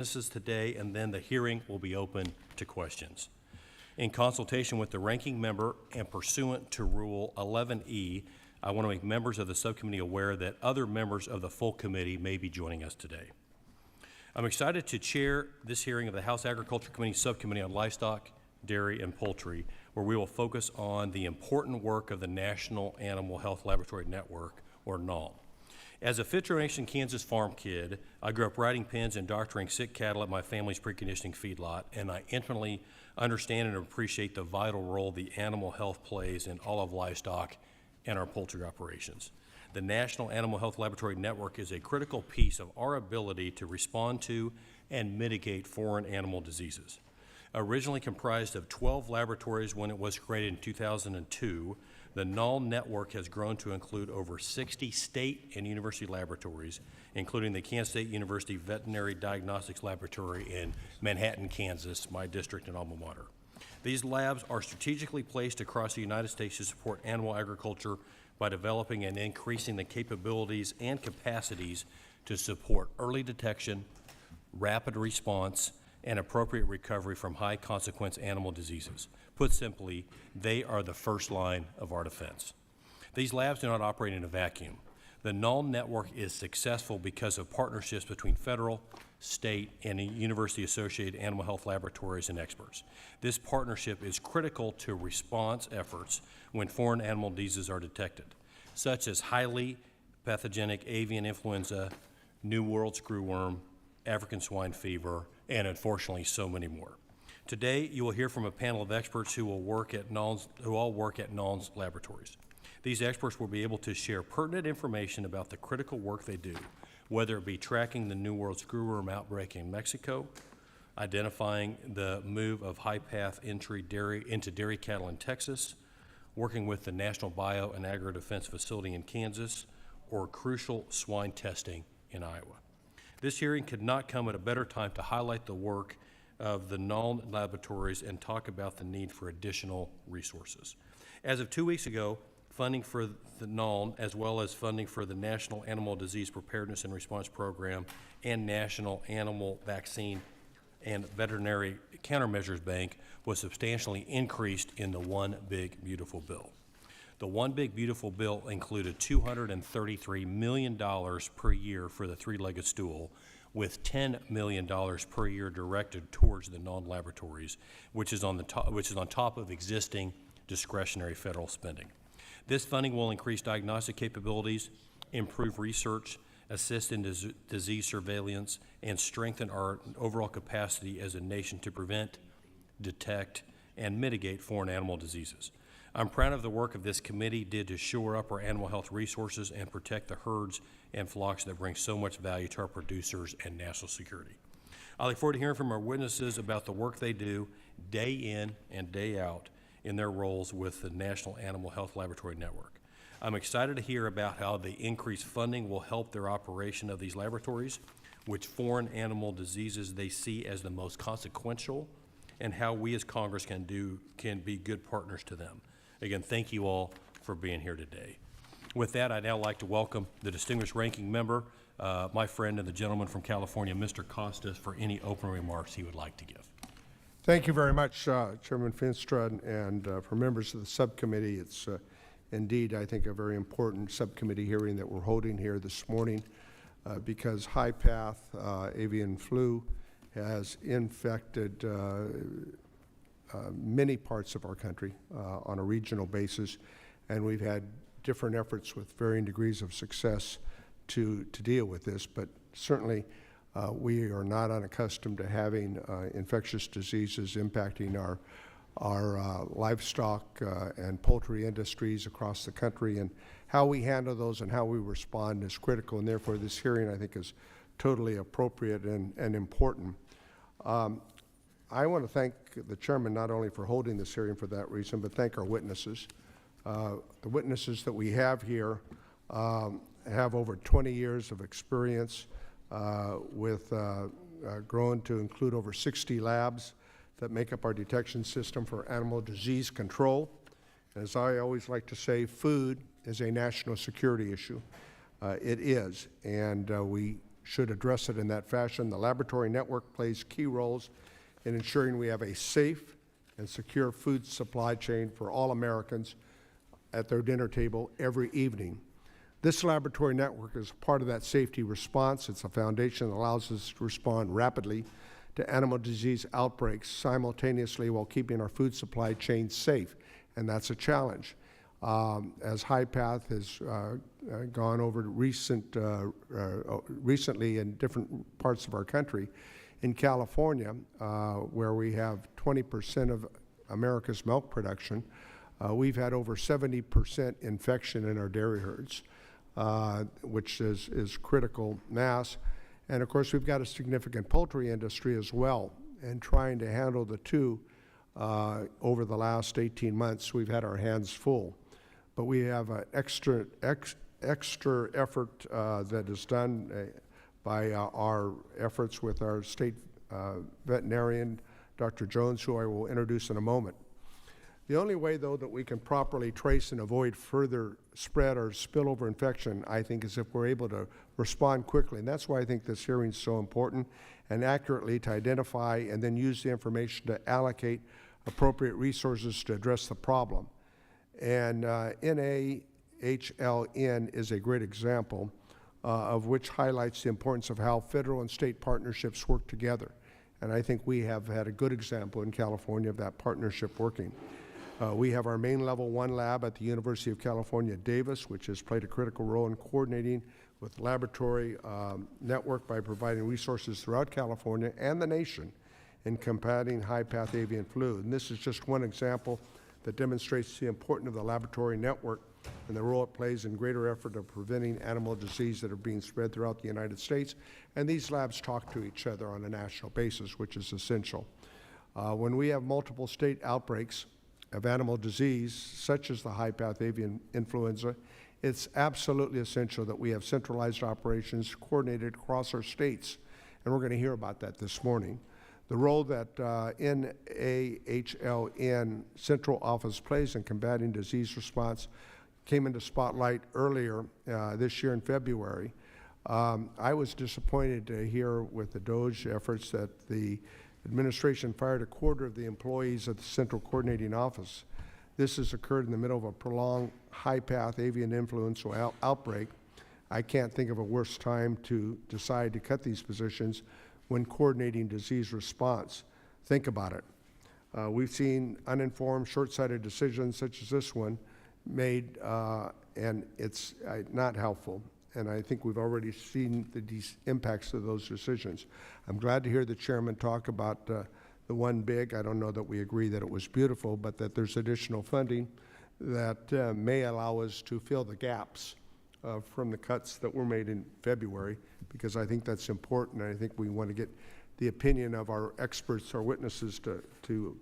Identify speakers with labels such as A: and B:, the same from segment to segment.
A: witnesses today, and then the hearing will be open to questions. In consultation with the ranking member and pursuant to Rule 11E, I want to make members of the subcommittee aware that other members of the full committee may be joining us today. I'm excited to chair this hearing of the House Agriculture Committee Subcommittee on Livestock, Dairy, and Poultry, where we will focus on the important work of the National Animal Health Laboratory Network, or NAHLN. As a Fifth Generation Kansas farm kid, I grew up riding pens and doctoring sick cattle at my family's preconditioning feedlot, and I intimately understand and appreciate the vital role the animal health plays in all of livestock and our poultry operations. The National Animal Health Laboratory Network is a critical piece of our ability to respond to and mitigate foreign animal diseases. Originally comprised of 12 laboratories when it was created in 2002, the NAHLN network has grown to include over 60 state and university laboratories, including the Kansas State University Veterinary Diagnostics Laboratory in Manhattan, Kansas, my district and alma mater. These labs are strategically placed across the United States to support animal agriculture by developing and increasing the capabilities and capacities to support early detection, rapid response, and appropriate recovery from high-consequence animal diseases. Put simply, they are the first line of our defense. These labs do not operate in a vacuum. The NAHLN network is successful because of partnerships between federal, state, and university-associated animal health laboratories and experts. This partnership is critical to response efforts when foreign animal diseases are detected, such as highly pathogenic avian influenza, New World screwworm, African swine fever, and unfortunately so many more. Today, you will hear from a panel of experts who all work at NAHLN's laboratories. These experts will be able to share pertinent information about the critical work they do, whether it be tracking the New World screwworm outbreak in Mexico, identifying the move of high-path entry into dairy cattle in Texas, working with the National Bio and Agro-Defense Facility in Kansas, or crucial swine testing in Iowa. This hearing could not come at a better time to highlight the work of the NAHLN laboratories and talk about the need for additional resources. As of 2 weeks ago, funding for the NAHLN, as well as funding for the National Animal Disease Preparedness and Response Program and National Animal Vaccine and Veterinary Countermeasures Bank, was substantially increased in the One Big Beautiful Bill. The One Big Beautiful Bill included $233 million per year for the three-legged stool, with $10 million per year directed towards the NAHLN laboratories, which is on top of existing discretionary federal spending. This funding will increase diagnostic capabilities, improve research, assist in disease surveillance, and strengthen our overall capacity as a nation to prevent, detect, and mitigate foreign animal diseases. I'm proud of the work of this committee did to shore up our animal health resources and protect the herds and flocks that bring so much value to our producers and national security. I look forward to hearing from our witnesses about the work they do day in and day out in their roles with the National Animal Health Laboratory Network. I'm excited to hear about how the increased funding will help their operation of these laboratories, which foreign animal diseases they see as the most consequential, and how we as Congress can be good partners to them. Again, thank you all for being here today. With that, I'd now like to welcome the distinguished ranking member, my friend and the gentleman from California, Mr. Costas, for any opening remarks he would like to give.
B: Thank you very much, Chairman Finstra, and for members of the subcommittee. It's indeed, I think, a very important subcommittee hearing that we're holding here this morning because high-path avian flu has infected many parts of our country on a regional basis, and we've had different efforts with varying degrees of success to deal with this, but certainly we are not unaccustomed to having infectious diseases impacting our livestock and poultry industries across the country, and how we handle those and how we respond is critical, and therefore this hearing, I think, is totally appropriate and important. I want to thank the chairman not only for holding this hearing for that reason, but thank our witnesses. The witnesses that we have here have over 20 years of experience with grown to include over 60 labs that make up our detection system for animal disease control. As I always like to say, food is a national security issue. It is, and we should address it in that fashion. The laboratory network plays key roles in ensuring we have a safe and secure food supply chain for all Americans at their dinner table every evening. This laboratory network is part of that safety response. It's a foundation that allows us to respond rapidly to animal disease outbreaks simultaneously while keeping our food supply chain safe, and that's a challenge. As HiPath has gone over recently in different parts of our country, in California, where we have 20% of America's milk production, we've had over 70% infection in our dairy herds, which is critical mass. And of course, we've got a significant poultry industry as well. And trying to handle the two over the last 18 months, we've had our hands full. But we have an extra effort that is done by our efforts with our state veterinarian, Dr. Jones, who I will introduce in a moment. The only way, though, that we can properly trace and avoid further spread or spillover infection, I think, is if we're able to respond quickly. And that's why I think this hearing is so important, and accurately to identify and then use the information to allocate appropriate resources to address the problem. And NAHLN is a great example of which highlights the importance of how federal and state partnerships work together. And I think we have had a good example in California of that partnership working. We have our main level 1 lab at the University of California, Davis, which has played a critical role in coordinating with the laboratory network by providing resources throughout California and the nation in combating high-path avian flu. And this is just one example that demonstrates the importance of the laboratory network and the role it plays in greater effort of preventing animal disease that are being spread throughout the United States. And these labs talk to each other on a national basis, which is essential. When we have multiple state outbreaks of animal disease, such as the high-path avian influenza, it's absolutely essential that we have centralized operations coordinated across our states. And we're going to hear about that this morning. The role that NAHLN Central Office plays in combating disease response came into spotlight earlier this year in February. I was disappointed to hear with the DOGE efforts that the administration fired a quarter of the employees at the Central Coordinating Office. This has occurred in the middle of a prolonged high-path avian influenza outbreak. I can't think of a worse time to decide to cut these positions when coordinating disease response. Think about it. We've seen uninformed, short-sighted decisions such as this one made, and it's not helpful. And I think we've already seen the impacts of those decisions. I'm glad to hear the chairman talk about the one big. I don't know that we agree that it was beautiful, but that there's additional funding that may allow us to fill the gaps from the cuts that were made in February, because I think that's important, and I think we want to get the opinion of our experts, our witnesses, to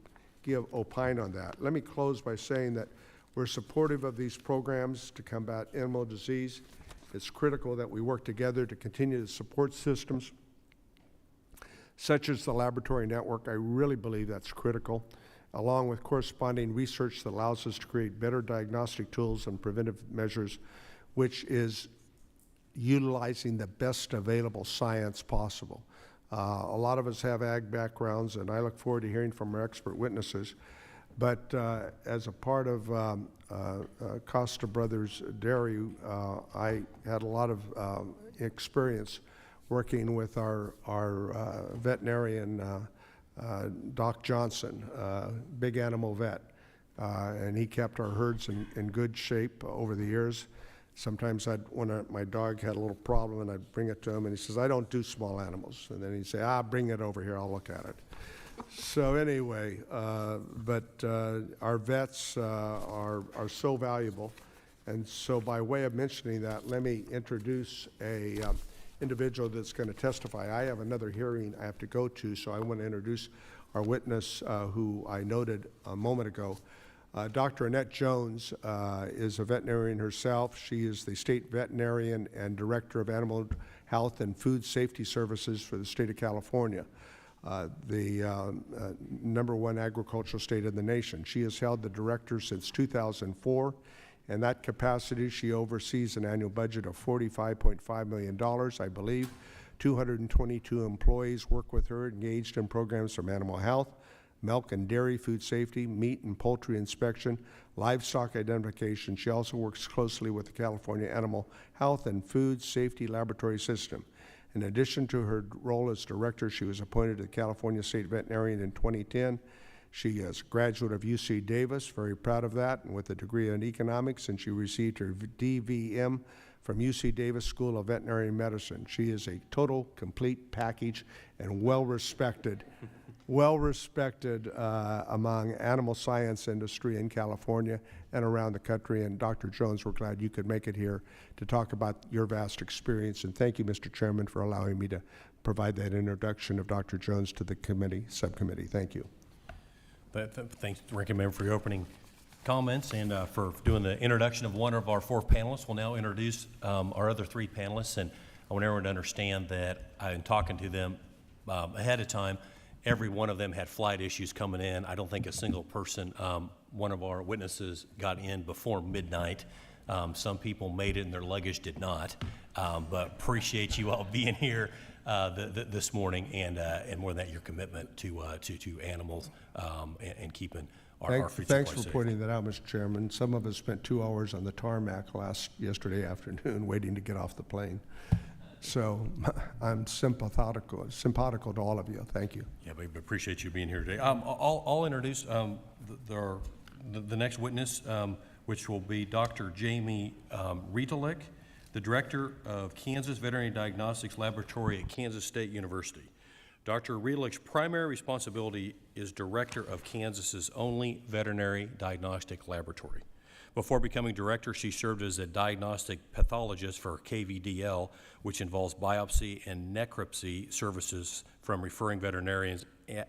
B: opine on that. Let me close by saying that we're supportive of these programs to combat animal disease. It's critical that we work together to continue to support systems such as the laboratory network. I really believe that's critical, along with corresponding research that allows us to create better diagnostic tools and preventive measures, which is utilizing the best available science possible. A lot of us have ag backgrounds, and I look forward to hearing from our expert witnesses. But as a part of Costa Brothers Dairy, I had a lot of experience working with our veterinarian, Doc Johnson, big animal vet. And he kept our herds in good shape over the years. Sometimes when my dog had a little problem, and I'd bring it to him, and he says, "I don't do small animals." And then he'd say, "Bring it over here, I'll look at it." So anyway, but our vets are so valuable. And so by way of mentioning that, let me introduce a individual that's going to testify. I have another hearing I have to go to, so I want to introduce our witness who I noted a moment ago. Dr. Annette Jones is a veterinarian herself. She is the state veterinarian and director of animal health and food safety services for the state of California, the #1 agricultural state in the nation. She has held the director since 2004. In that capacity, she oversees an annual budget of $45.5 million, I believe, 222 employees work with her, engaged in programs from animal health, milk and dairy, food safety, meat and poultry inspection, livestock identification. She also works closely with the California Animal Health and Food Safety Laboratory System. In addition to her role as director, she was appointed to the California State Veterinarian in 2010. She is a graduate of UC Davis, very proud of that, and with a degree in economics, and she received her DVM from UC Davis School of Veterinary Medicine. She is a total, complete package and well-respected among animal science industry in California and around the country. And Dr. Jones, we're glad you could make it here to talk about your vast experience. And thank you, Mr. Chairman, for allowing me to provide that introduction of Dr. Jones to the subcommittee. Thank you.
A: Thanks, Ranking Member, for your opening comments and for doing the introduction of one of our 4 panelists. We'll now introduce our other 3 panelists. And I want everyone to understand that in talking to them ahead of time, every one of them had flight issues coming in. I don't think a single person, one of our witnesses, got in before midnight. Some people made it and their luggage did not. But appreciate you all being here this morning, and more than that, your commitment to animals and keeping our food supply
B: Thanks for
A: safe.
B: pointing that out, Mr. Chairman. Some of us spent 2 hours on the tarmac yesterday afternoon waiting to get off the plane. So I'm simpatico to all of you. Thank you.
A: Yeah, we appreciate you being here today. I'll introduce the next witness, which will be Dr. Jamie Riedelick, the Director of Kansas Veterinary Diagnostics Laboratory at Kansas State University. Dr. Riedelick's primary responsibility is Director of Kansas's only veterinary diagnostic laboratory. Before becoming director, she served as a diagnostic pathologist for KVDL, which involves biopsy and necropsy services from referring veterinarians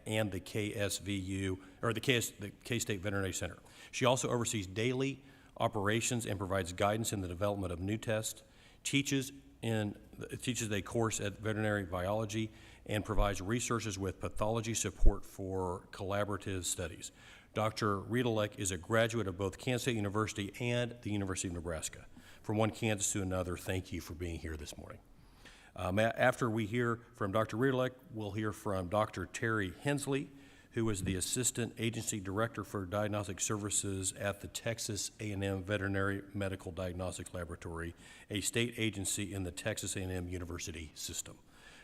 A: and the KSVU, or the K-State Veterinary Center. She also oversees daily operations and provides guidance in the development of new tests, teaches a course at veterinary biology, and provides researchers with pathology support for collaborative studies. Dr. Riedelick is a graduate of both Kansas State University and the University of Nebraska. From one Kansas to another, thank you for being here this morning. After we hear from Dr. Riedelick, we'll hear from Dr. Terry Hensley, who is the Assistant Agency Director for Diagnostic Services at the Texas A&M Veterinary Medical Diagnostics Laboratory, a state agency in the Texas A&M University system.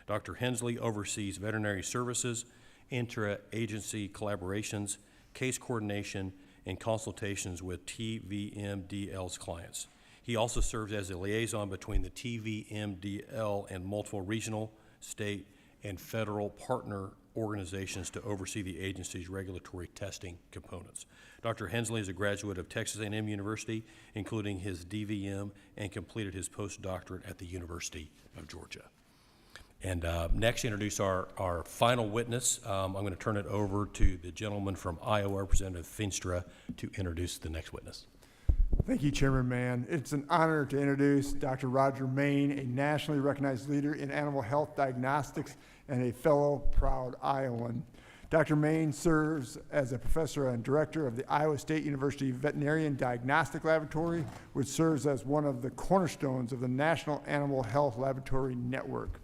A: Dr. Hensley oversees veterinary services, intra-agency collaborations, case coordination, and consultations with TVMDL's clients. He also serves as a liaison between the TVMDL and multiple regional, state, and federal partner organizations to oversee the agency's regulatory testing components. Dr. Hensley is a graduate of Texas A&M University, including his DVM, and completed his postdoctorate at the University of Georgia. And next, to introduce our final witness, I'm going to turn it over to the gentleman from Iowa, Representative Feenstra, to introduce the next witness.
C: Thank you, Chairman Mann. It's an honor to introduce Dr. Roger Main, a nationally recognized leader in animal health diagnostics and a fellow proud Iowan. Dr. Main serves as a professor and director of the Iowa State University Veterinarian Diagnostic Laboratory, which serves as one of the cornerstones of the National Animal Health Laboratory Network.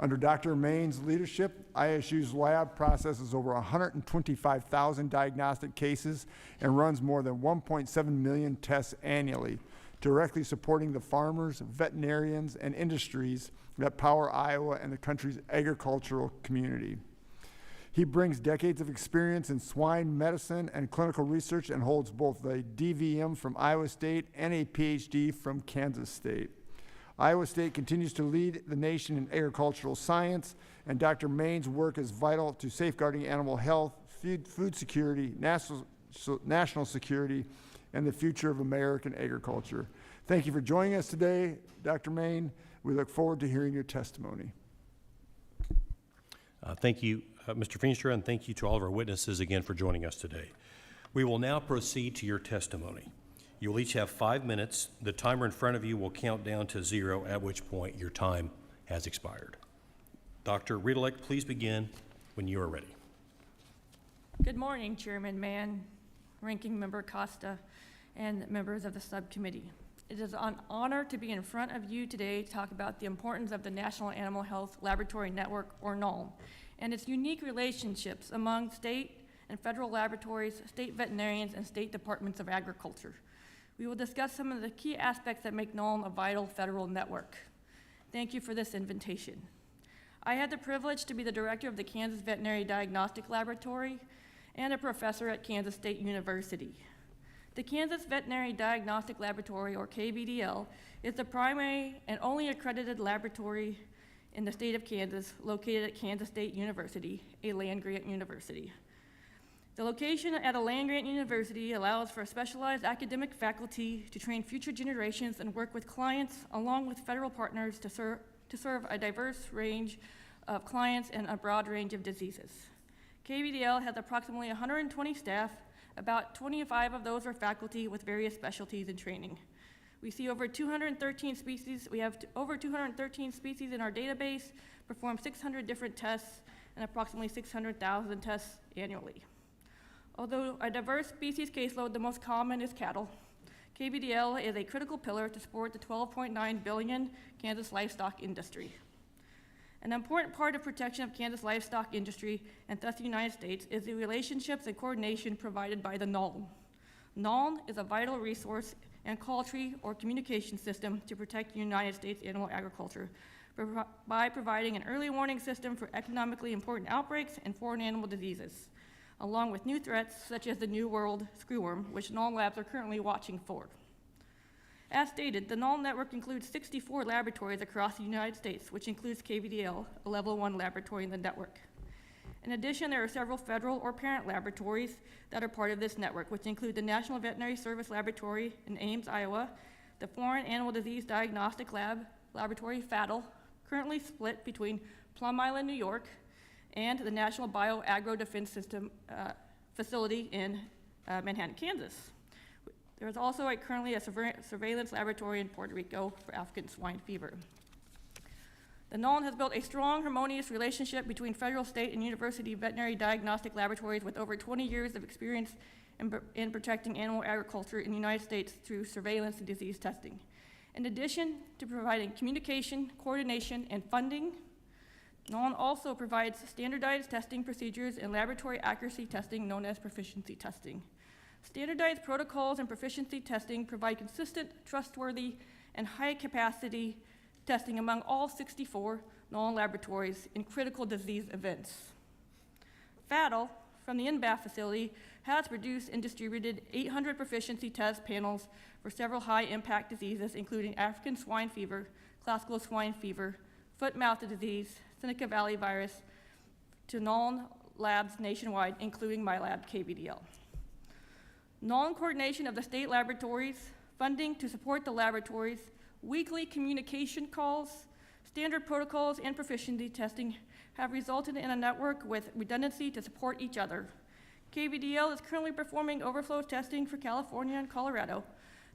C: Under Dr. Main's leadership, ISU's lab processes over 125,000 diagnostic cases and runs more than 1.7 million tests annually, directly supporting the farmers, veterinarians, and industries that power Iowa and the country's agricultural community. He brings decades of experience in swine medicine and clinical research and holds both a DVM from Iowa State and a PhD from Kansas State. Iowa State continues to lead the nation in agricultural science, and Dr. Main's work is vital to safeguarding animal health, food security, national security, and the future of American agriculture. Thank you for joining us today, Dr. Main. We look forward to hearing your testimony.
A: Thank you, Mr. Feenstra, and thank you to all of our witnesses again for joining us today. We will now proceed to your testimony. You will each have 5 minutes. The timer in front of you will count down to 0, at which point your time has expired. Dr. Riedelick, please begin when you are ready.
D: Good morning, Chairman Mann, Ranking Member Costa, and members of the subcommittee. It is an honor to be in front of you today to talk about the importance of the National Animal Health Laboratory Network, or NAHLN, and its unique relationships among state and federal laboratories, state veterinarians, and state departments of agriculture. We will discuss some of the key aspects that make NAHLN a vital federal network. Thank you for this invitation. I had the privilege to be the director of the Kansas Veterinary Diagnostic Laboratory and a professor at Kansas State University. The Kansas Veterinary Diagnostic Laboratory, or KVDL, is the primary and only accredited laboratory in the state of Kansas, located at Kansas State University, a land-grant university. The location at a land-grant university allows for specialized academic faculty to train future generations and work with clients along with federal partners to serve a diverse range of clients and a broad range of diseases. KVDL has approximately 120 staff. About 25 of those are faculty with various specialties and training. We see over 213 species. We have over 213 species in our database, perform 600 different tests, and approximately 600,000 tests annually. Although a diverse species caseload, the most common is cattle, KVDL is a critical pillar to support the $12.9 billion Kansas livestock industry. An important part of protection of Kansas livestock industry, and thus the United States, is the relationships and coordination provided by the NAHLN. NAHLN is a vital resource and call tree or communication system to protect United States animal agriculture by providing an early warning system for economically important outbreaks and foreign animal diseases, along with new threats such as the New World screwworm, which NAHLN labs are currently watching for. As stated, the NAHLN network includes 64 laboratories across the United States, which includes KVDL, a level 1 laboratory in the network. In addition, there are several federal or parent laboratories that are part of this network, which include the National Veterinary Service Laboratory in Ames, Iowa, the Foreign Animal Disease Diagnostic Laboratory, FADL, currently split between Plum Island, New York, and the National Bio-Agro Defense System facility in Manhattan, Kansas. There is also currently a surveillance laboratory in Puerto Rico for African swine fever. The NAHLN has built a strong, harmonious relationship between federal, state, and university veterinary diagnostic laboratories with over 20 years of experience in protecting animal agriculture in the United States through surveillance and disease testing. In addition to providing communication, coordination, and funding, NAHLN also provides standardized testing procedures and laboratory accuracy testing known as proficiency testing. Standardized protocols and proficiency testing provide consistent, trustworthy, and high-capacity testing among all 64 NAHLN laboratories in critical disease events. FADL, from the NBAF facility, has produced and distributed 800 proficiency test panels for several high-impact diseases, including African swine fever, classical swine fever, foot-mouth disease, Seneca Valley virus, to NAHLN labs nationwide, including my lab, KVDL. NAHLN coordination of the state laboratories, funding to support the laboratories, weekly communication calls, standard protocols, and proficiency testing have resulted in a network with redundancy to support each other. KVDL is currently performing overflow testing for California and Colorado.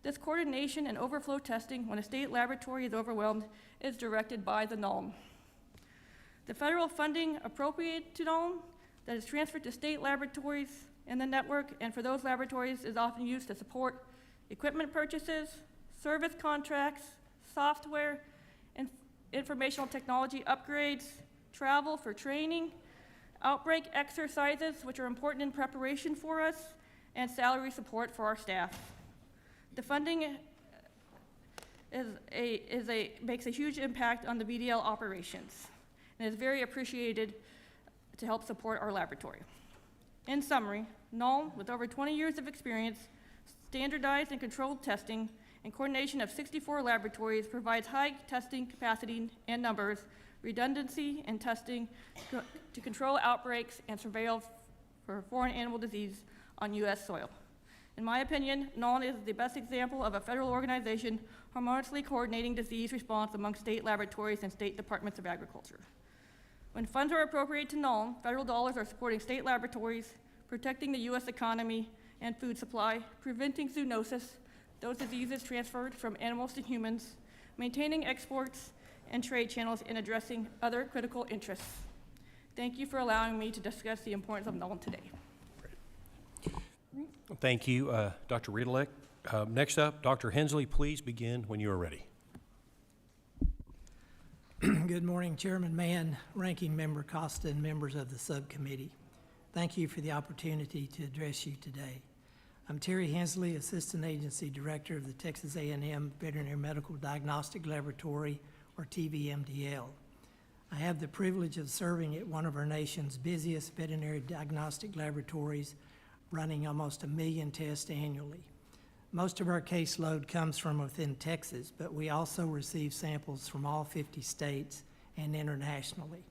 D: This coordination and overflow testing, when a state laboratory is overwhelmed, is directed by the NAHLN. The federal funding appropriated to NAHLN that is transferred to state laboratories in the network and for those laboratories is often used to support equipment purchases, service contracts, software, and informational technology upgrades, travel for training, outbreak exercises, which are important in preparation for us, and salary support for our staff. The funding makes a huge impact on the VDL operations and is very appreciated to help support our laboratory. In summary, NAHLN, with over 20 years of experience, standardized and controlled testing, and coordination of 64 laboratories, provides high testing capacity and numbers, redundancy in testing to control outbreaks and surveil for foreign animal disease on U.S. soil. In my opinion, NAHLN is the best example of a federal organization harmoniously coordinating disease response among state laboratories and state departments of agriculture. When funds are appropriated to NAHLN, federal dollars are supporting state laboratories, protecting the U.S. economy and food supply, preventing zoonosis, those diseases transferred from animals to humans, maintaining exports and trade channels, and addressing other critical interests. Thank you for allowing me to discuss the importance of NAHLN today.
A: Thank you, Dr. Riedeleck. Next up, Dr. Hensley, please begin when you are ready.
E: Good morning, Chairman Mann, Ranking Member Costa, and members of the subcommittee. Thank you for the opportunity to address you today. I'm Terry Hensley, Assistant Agency Director of the Texas A&M Veterinary Medical Diagnostic Laboratory, or TVMDL. I have the privilege of serving at one of our nation's busiest veterinary diagnostic laboratories, running almost 1 million tests annually. Most of our caseload comes from within Texas, but we also receive samples from all 50 states and internationally.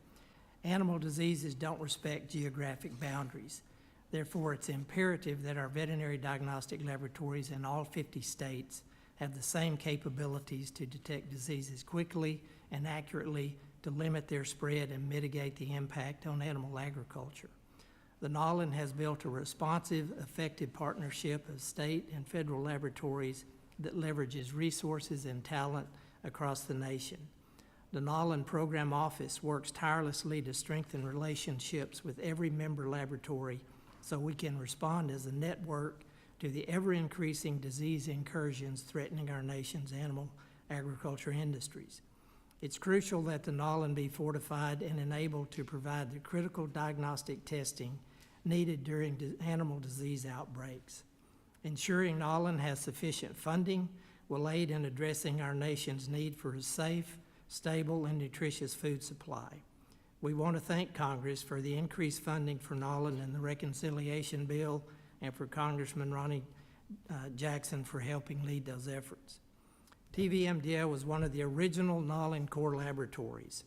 E: Animal diseases don't respect geographic boundaries. Therefore, it's imperative that our veterinary diagnostic laboratories in all 50 states have the same capabilities to detect diseases quickly and accurately to limit their spread and mitigate the impact on animal agriculture. The NAHLN has built a responsive, effective partnership of state and federal laboratories that leverages resources and talent across the nation. The NAHLN Program Office works tirelessly to strengthen relationships with every member laboratory so we can respond as a network to the ever-increasing disease incursions threatening our nation's animal agriculture industries. It's crucial that the NAHLN be fortified and enabled to provide the critical diagnostic testing needed during animal disease outbreaks. Ensuring NAHLN has sufficient funding will aid in addressing our nation's need for a safe, stable, and nutritious food supply. We want to thank Congress for the increased funding for NAHLN in the reconciliation bill and for Congressman Ronnie Jackson for helping lead those efforts. TVMDL was one of the original NAHLN core laboratories.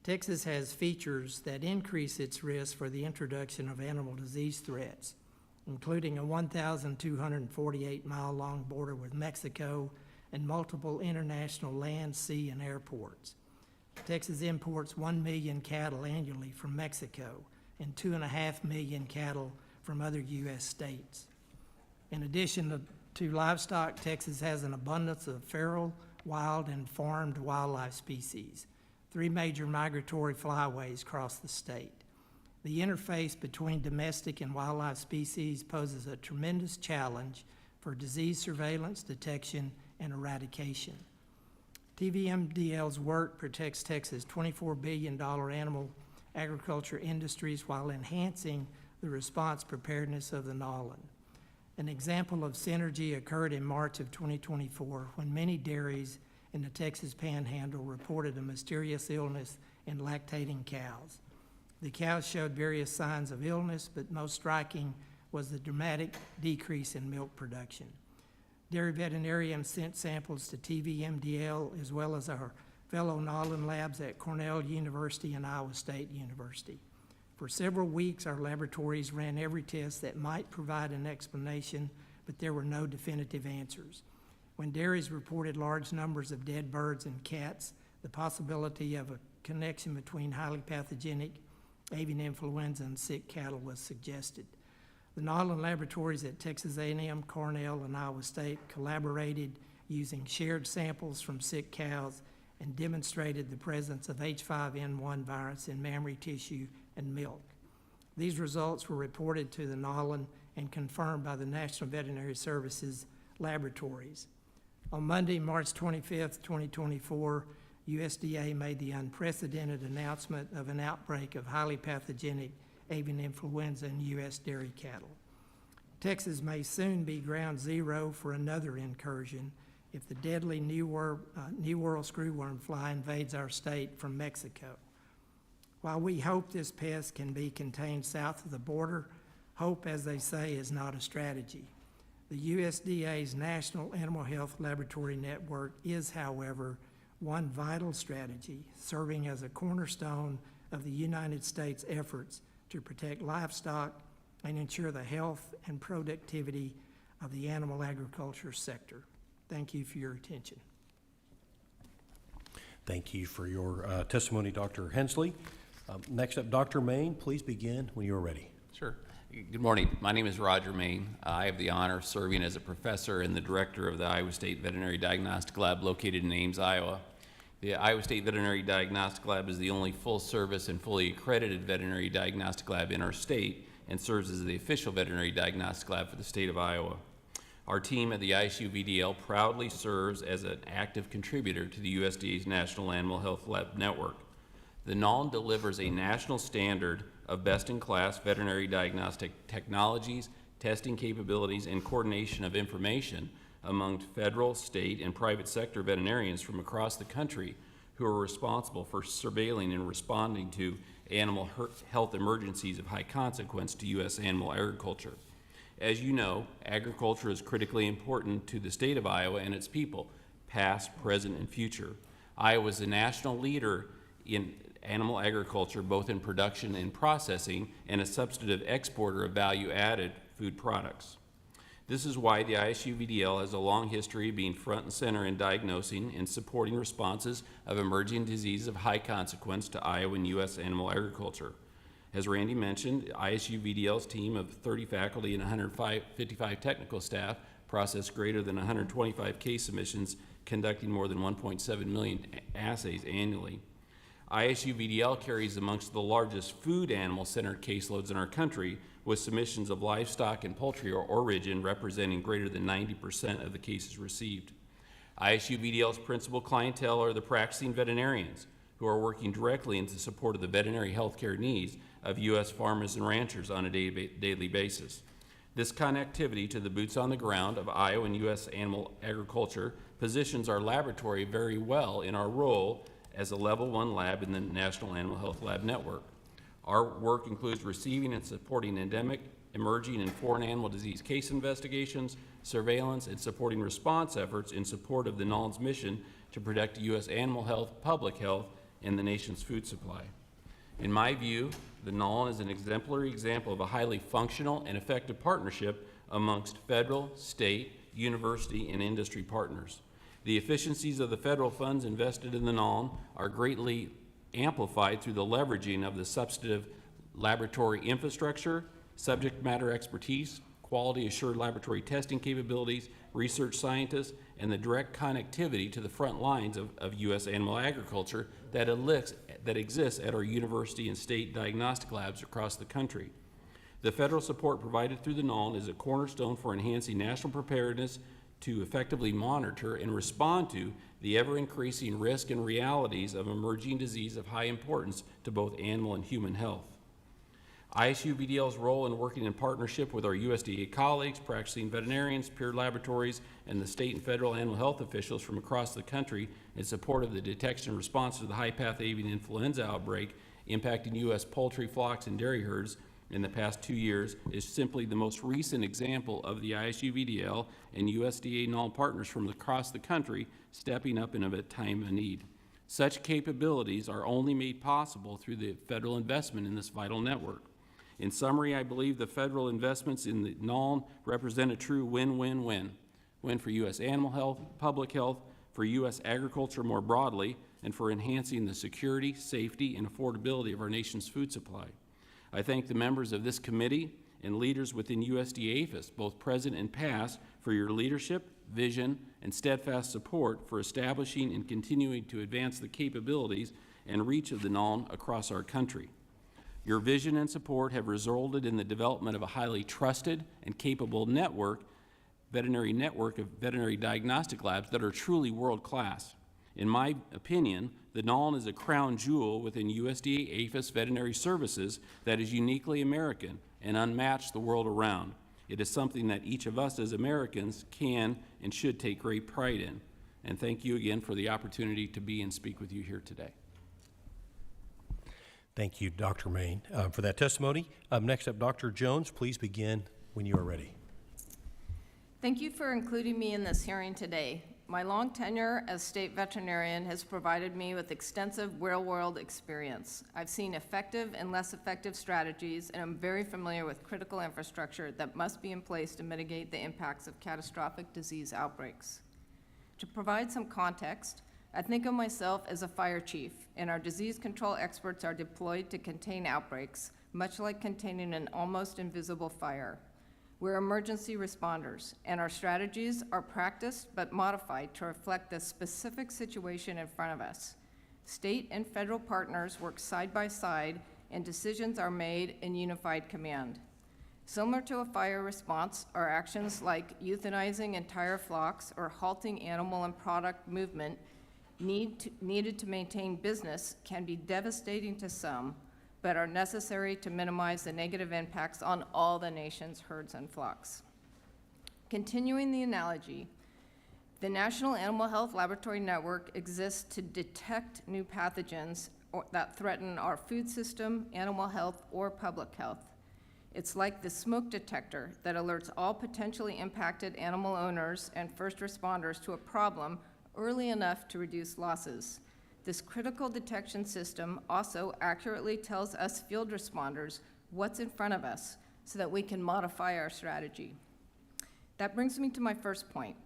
E: Texas has features that increase its risk for the introduction of animal disease threats, including a 1,248-mile-long border with Mexico and multiple international land, sea, and airports. Texas imports 1 million cattle annually from Mexico and 2.5 million cattle from other U.S. states. In addition to livestock, Texas has an abundance of feral, wild, and farmed wildlife species. 3 major migratory flyways cross the state. The interface between domestic and wildlife species poses a tremendous challenge for disease surveillance, detection, and eradication. TVMDL's work protects Texas' $24 billion animal agriculture industries while enhancing the response preparedness of the NAHLN. An example of synergy occurred in March of 2024 when many dairies in the Texas Panhandle reported a mysterious illness in lactating cows. The cows showed various signs of illness, but most striking was the dramatic decrease in milk production. Dairy veterinarians sent samples to TVMDL as well as our fellow NAHLN labs at Cornell University and Iowa State University. For several weeks, our laboratories ran every test that might provide an explanation, but there were no definitive answers. When dairies reported large numbers of dead birds and cats, the possibility of a connection between highly pathogenic avian influenza and sick cattle was suggested. The NAHLN laboratories at Texas A&M, Cornell, and Iowa State collaborated using shared samples from sick cows and demonstrated the presence of H5N1 virus in mammary tissue and milk. These results were reported to the NAHLN and confirmed by the National Veterinary Services laboratories. On Monday, March 25th, 2024, USDA made the unprecedented announcement of an outbreak of highly pathogenic avian influenza in U.S. dairy cattle. Texas may soon be ground zero for another incursion if the deadly New World screwworm fly invades our state from Mexico. While we hope this pest can be contained south of the border, hope, as they say, is not a strategy. The USDA's National Animal Health Laboratory Network is, however, one vital strategy, serving as a cornerstone of the United States' efforts to protect livestock and ensure the health and productivity of the animal agriculture sector. Thank you for your attention.
A: Thank you for your testimony, Dr. Hensley. Next up, Dr. Main, please begin when you are ready.
F: Sure. Good morning. My name is Roger Main. I have the honor of serving as a professor and the director of the Iowa State Veterinary Diagnostic Lab located in Ames, Iowa. The Iowa State Veterinary Diagnostic Lab is the only full-service and fully accredited veterinary diagnostic lab in our state and serves as the official veterinary diagnostic lab for the state of Iowa. Our team at the ISU VDL proudly serves as an active contributor to the USDA's National Animal Health Lab Network. The NAHLN delivers a national standard of best-in-class veterinary diagnostic technologies, testing capabilities, and coordination of information among federal, state, and private sector veterinarians from across the country who are responsible for surveilling and responding to animal health emergencies of high consequence to U.S. animal agriculture. As you know, agriculture is critically important to the state of Iowa and its people, past, present, and future. Iowa is a national leader in animal agriculture, both in production and processing, and a substantive exporter of value-added food products. This is why the ISU VDL has a long history of being front and center in diagnosing and supporting responses of emerging diseases of high consequence to Iowa and U.S. animal agriculture. As Randy mentioned, ISU VDL's team of 30 faculty and 155 technical staff processed greater than 125 case submissions, conducting more than 1.7 million assays annually. ISU VDL carries amongst the largest food animal-centered caseloads in our country, with submissions of livestock and poultry origin representing greater than 90% of the cases received. ISU VDL's principal clientele are the practicing veterinarians who are working directly into support of the veterinary healthcare needs of U.S. farmers and ranchers on a daily basis. This connectivity to the boots on the ground of Iowa and U.S. animal agriculture positions our laboratory very well in our role as a Level 1 lab in the National Animal Health Lab Network. Our work includes receiving and supporting endemic, emerging, and foreign animal disease case investigations, surveillance, and supporting response efforts in support of the NAHLN's mission to protect U.S. animal health, public health, and the nation's food supply. In my view, the NAHLN is an exemplary example of a highly functional and effective partnership amongst federal, state, university, and industry partners. The efficiencies of the federal funds invested in the NAHLN are greatly amplified through the leveraging of the substantive laboratory infrastructure, subject matter expertise, quality assured laboratory testing capabilities, research scientists, and the direct connectivity to the front lines of U.S. animal agriculture that exists at our university and state diagnostic labs across the country. The federal support provided through the NAHLN is a cornerstone for enhancing national preparedness to effectively monitor and respond to the ever-increasing risk and realities of emerging disease of high importance to both animal and human health. ISU VDL's role in working in partnership with our USDA colleagues, practicing veterinarians, peer laboratories, and the state and federal animal health officials from across the country in support of the detection and response to the high-path avian influenza outbreak impacting U.S. poultry, flocks, and dairy herds in the past 2 years is simply the most recent example of the ISU VDL and USDA NAHLN partners from across the country stepping up in a time of need. Such capabilities are only made possible through the federal investment in this vital network. In summary, I believe the federal investments in the NAHLN represent a true win-win-win. Win for U.S. animal health, public health, for U.S. agriculture more broadly, and for enhancing the security, safety, and affordability of our nation's food supply. I thank the members of this committee and leaders within USDA APHIS, both present and past, for your leadership, vision, and steadfast support for establishing and continuing to advance the capabilities and reach of the NAHLN across our country. Your vision and support have resulted in the development of a highly trusted and capable veterinary network of veterinary diagnostic labs that are truly world-class. In my opinion, the NAHLN is a crown jewel within USDA APHIS veterinary services that is uniquely American and unmatched the world around. It is something that each of us as Americans can and should take great pride in. And thank you again for the opportunity to be and speak with you here today.
A: Thank you, Dr. Main, for that testimony. Next up, Dr. Jones, please begin when you are ready.
G: Thank you for including me in this hearing today. My long tenure as state veterinarian has provided me with extensive real-world experience. I've seen effective and less effective strategies, and I'm very familiar with critical infrastructure that must be in place to mitigate the impacts of catastrophic disease outbreaks. To provide some context, I think of myself as a fire chief, and our disease control experts are deployed to contain outbreaks, much like containing an almost invisible fire. We're emergency responders, and our strategies are practiced but modified to reflect the specific situation in front of us. State and federal partners work side by side, and decisions are made in unified command. Similar to a fire response are actions like euthanizing entire flocks or halting animal and product movement needed to maintain business can be devastating to some, but are necessary to minimize the negative impacts on all the nation's herds and flocks. Continuing the analogy, the National Animal Health Laboratory Network exists to detect new pathogens that threaten our food system, animal health, or public health. It's like the smoke detector that alerts all potentially impacted animal owners and first responders to a problem early enough to reduce losses. This critical detection system also accurately tells us field responders what's in front of us so that we can modify our strategy. That brings me to my first point.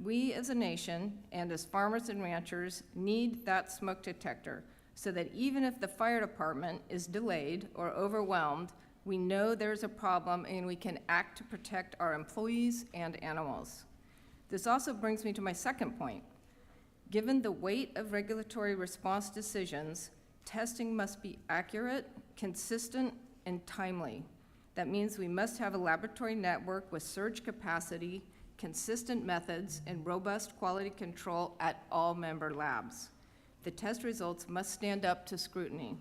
G: We as a nation and as farmers and ranchers need that smoke detector so that even if the fire department is delayed or overwhelmed, we know there's a problem and we can act to protect our employees and animals. This also brings me to my second point. Given the weight of regulatory response decisions, testing must be accurate, consistent, and timely. That means we must have a laboratory network with surge capacity, consistent methods, and robust quality control at all member labs. The test results must stand up to scrutiny.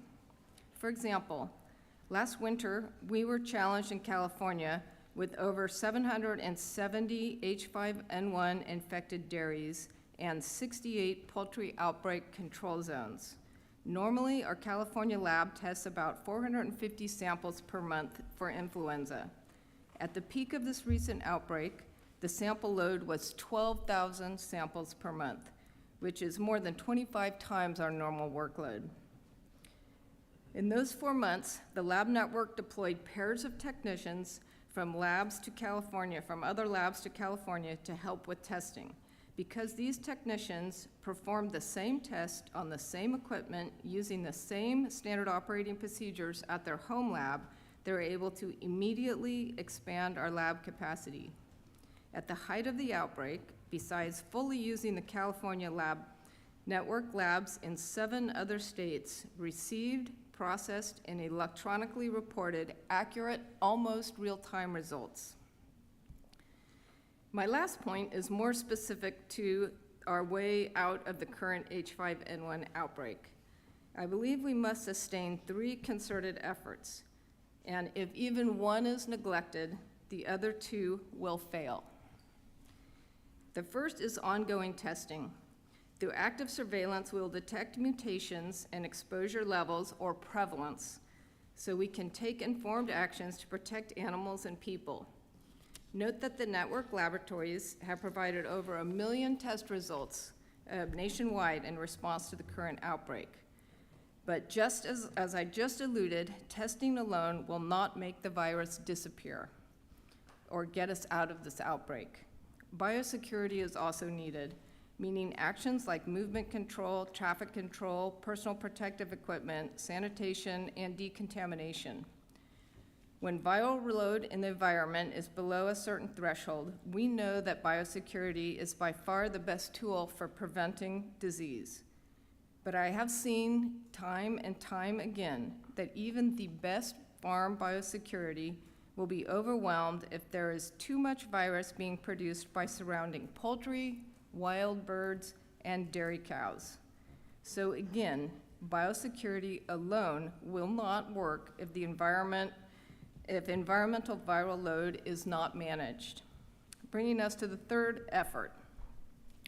G: For example, last winter, we were challenged in California with over 770 H5N1 infected dairies and 68 poultry outbreak control zones. Normally, our California lab tests about 450 samples per month for influenza. At the peak of this recent outbreak, the sample load was 12,000 samples per month, which is more than 25 times our normal workload. In those 4 months, the lab network deployed pairs of technicians from other labs to California to help with testing. Because these technicians performed the same test on the same equipment using the same standard operating procedures at their home lab, they were able to immediately expand our lab capacity. At the height of the outbreak, besides fully using the California lab, network labs in 7 other states received, processed, and electronically reported accurate, almost real-time results. My last point is more specific to our way out of the current H5N1 outbreak. I believe we must sustain 3 concerted efforts, and if even one is neglected, the other 2 will fail. The first is ongoing testing. Through active surveillance, we will detect mutations and exposure levels or prevalence so we can take informed actions to protect animals and people. Note that the network laboratories have provided over 1 million test results nationwide in response to the current outbreak. But just as I just alluded, testing alone will not make the virus disappear or get us out of this outbreak. Biosecurity is also needed, meaning actions like movement control, traffic control, personal protective equipment, sanitation, and decontamination. When viral load in the environment is below a certain threshold, we know that biosecurity is by far the best tool for preventing disease. But I have seen time and time again that even the best farm biosecurity will be overwhelmed if there is too much virus being produced by surrounding poultry, wild birds, and dairy cows. So again, biosecurity alone will not work if environmental viral load is not managed. Bringing us to the third effort,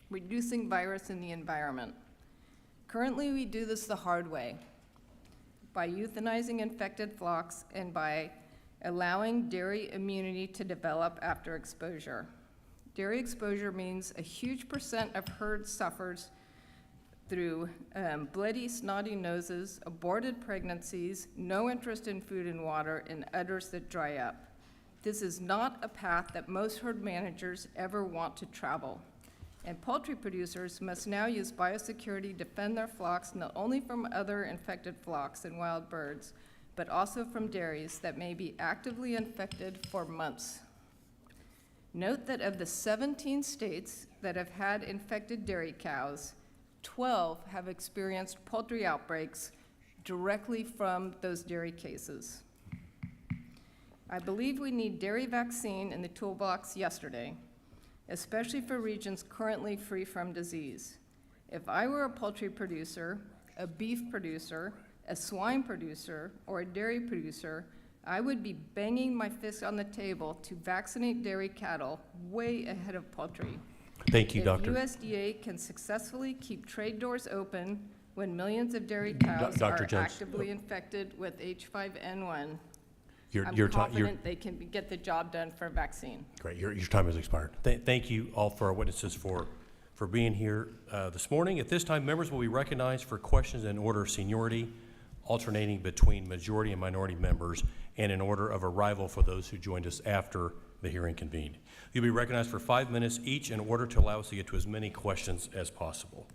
G: reducing virus in the environment. Currently, we do this the hard way, by euthanizing infected flocks and by allowing dairy immunity to develop after exposure. Dairy exposure means a huge percent of herd suffers through bloody, snotty noses, aborted pregnancies, no interest in food and water, and udders that dry up. This is not a path that most herd managers ever want to travel. And poultry producers must now use biosecurity to defend their flocks not only from other infected flocks and wild birds, but also from dairies that may be actively infected for months. Note that of the 17 states that have had infected dairy cows, 12 have experienced poultry outbreaks directly from those dairy cases. I believe we need dairy vaccine in the toolbox yesterday, especially for regions currently free from disease. If I were a poultry producer, a beef producer, a swine producer, or a dairy producer, I would be banging my fist on the table to vaccinate dairy cattle way ahead of poultry.
A: Thank you, Doctor.
G: If USDA can successfully keep trade doors open when millions of dairy cows
A: Dr.
G: are
A: Jones.
G: actively infected with H5N1,
A: Your
G: I'm
A: time.
G: confident they can get the job done for vaccine.
A: Great. Your time has expired. Thank you all for our witnesses for being here this morning. At this time, members will be recognized for questions in order of seniority, alternating between majority and minority members, and in order of arrival for those who joined us after the hearing convened. You'll be recognized for 5 minutes each in order to allow us to get to as many questions as possible.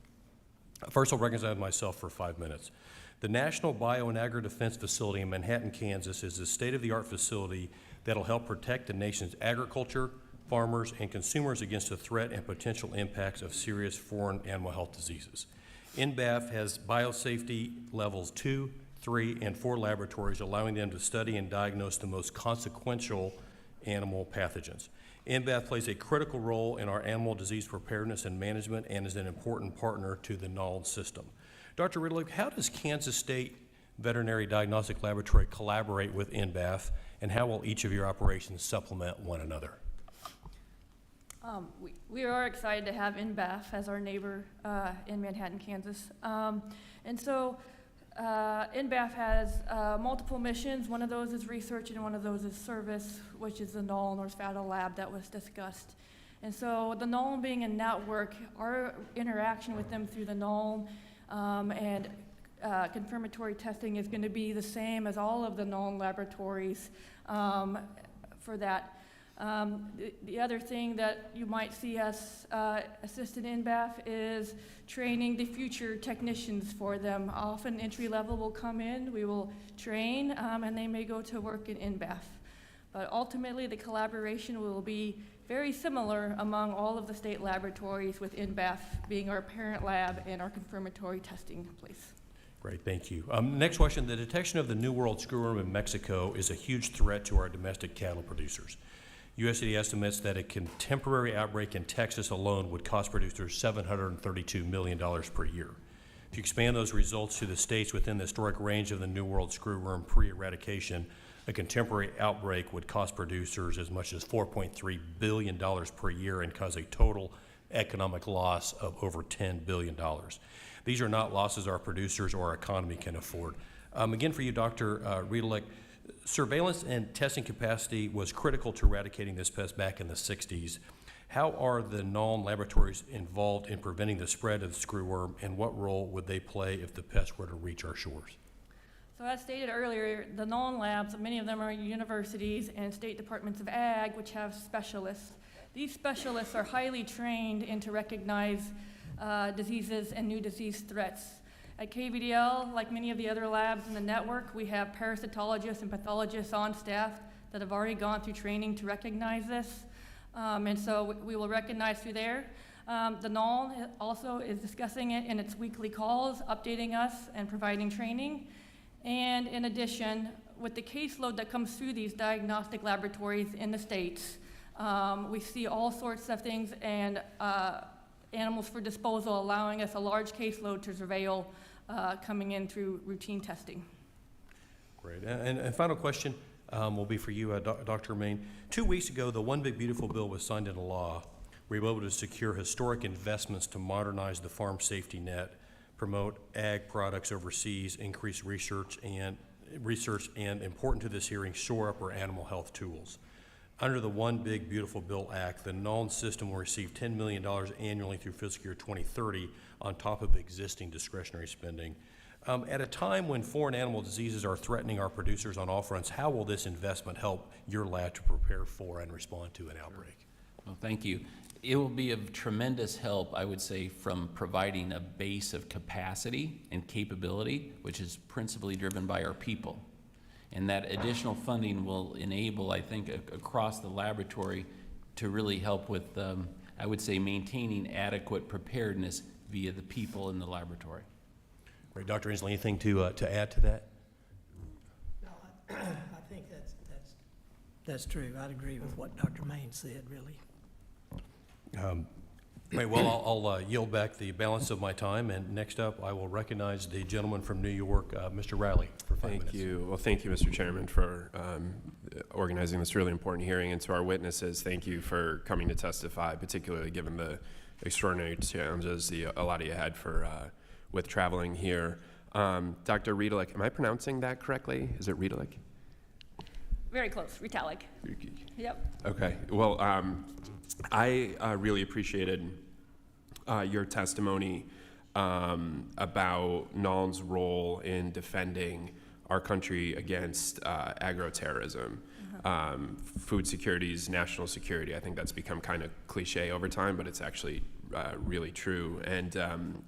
A: First, I'll recognize myself for 5 minutes. The National Bio and Agri-Defense Facility in Manhattan, Kansas is a state-of-the-art facility that'll help protect the nation's agriculture, farmers, and consumers against the threat and potential impacts of serious foreign animal health diseases. NBAF has biosafety levels 2, 3, and 4 laboratories, allowing them to study and diagnose the most consequential animal pathogens. NBAF plays a critical role in our animal disease preparedness and management and is an important partner to the NAHLN system. Dr. Ridlick, how does Kansas State Veterinary Diagnostic Laboratory collaborate with NBAF, and how will each of your operations supplement one another?
D: We are excited to have NBAF as our neighbor in Manhattan, Kansas. And so NBAF has multiple missions. One of those is research and one of those is service, which is the NAHLN or SPADA lab that was discussed. And so the NAHLN being a network, our interaction with them through the NAHLN and confirmatory testing is going to be the same as all of the NAHLN laboratories for that. The other thing that you might see us assist in NBAF is training the future technicians for them. Often entry level will come in, we will train, and they may go to work in NBAF. But ultimately the collaboration will be very similar among all of the state laboratories, with NBAF being our parent lab and our confirmatory testing place.
A: Great, thank you. Next question. The detection of the New World screwworm in Mexico is a huge threat to our domestic cattle producers. USDA estimates that a contemporary outbreak in Texas alone would cost producers $732 million per year. If you expand those results to the states within the historic range of the New World screwworm pre-eradication, a contemporary outbreak would cost producers as much as $4.3 billion per year and cause a total economic loss of over $10 billion. These are not losses our producers or our economy can afford. Again, for you, Dr. Ridlick, surveillance and testing capacity was critical to eradicating this pest back in the 60s. How are the NAHLN laboratories involved in preventing the spread of the screwworm, and what role would they play if the pest were to reach our shores?
D: So as stated earlier, the NAHLN labs, many of them are universities and state departments of ag, which have specialists. These specialists are highly trained in to recognize diseases and new disease threats. At KVDL, like many of the other labs in the network, we have parasitologists and pathologists on staff that have already gone through training to recognize this. And so we will recognize through there. The NAHLN also is discussing it in its weekly calls, updating us and providing training. And in addition, with the caseload that comes through these diagnostic laboratories in the states, we see all sorts of things and animals for disposal, allowing us a large caseload to surveil coming in through routine testing.
A: Great. And final question will be for you, Dr. Main. 2 weeks ago, the One Big Beautiful Bill was signed into law. We were able to secure historic investments to modernize the farm safety net, promote ag products overseas, increase research, and important to this hearing, shore up our animal health tools. Under the One Big Beautiful Bill Act, the NAHLN system will receive $10 million annually through fiscal year 2030 on top of existing discretionary spending. At a time when foreign animal diseases are threatening our producers on all fronts, how will this investment help your lab to prepare for and respond to an outbreak?
F: Well, thank you. It will be of tremendous help, I would say, from providing a base of capacity and capability, which is principally driven by our people. And that additional funding will enable, I think, across the laboratory to really help with, I would say, maintaining adequate preparedness via the people in the laboratory.
A: Great. Dr. Inslee, anything to add to that?
E: No, I think that's That's true. I'd agree with what Dr. Main said, really.
A: Right, well, I'll yield back the balance of my time, and next up, I will recognize the gentleman from New York, Mr. Riley, for 5 minutes.
H: Thank you. Well, thank you, Mr. Chairman, for organizing this really important hearing. And to our witnesses, thank you for coming to testify, particularly given the extraordinary challenges a lot of you had with traveling here. Dr. Riedelijk, am I pronouncing that correctly? Is it Riedelijk?
D: Very close, Retallick. Yep.
H: Okay. Well, I really appreciated your testimony about NAHLN's role in defending our country against agro-terrorism. Food security is national security. I think that's become kind of cliche over time, but it's actually really true. And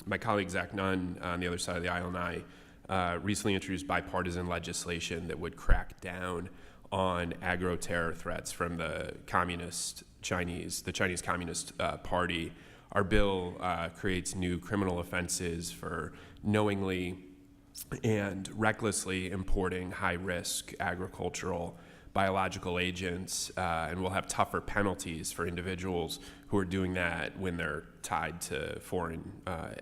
H: my colleague Zach Nunn on the other side of the aisle and I recently introduced bipartisan legislation that would crack down on agro-terror threats from the Chinese Communist Party. Our bill creates new criminal offenses for knowingly and recklessly importing high-risk agricultural biological agents, and we'll have tougher penalties for individuals who are doing that when they're tied to foreign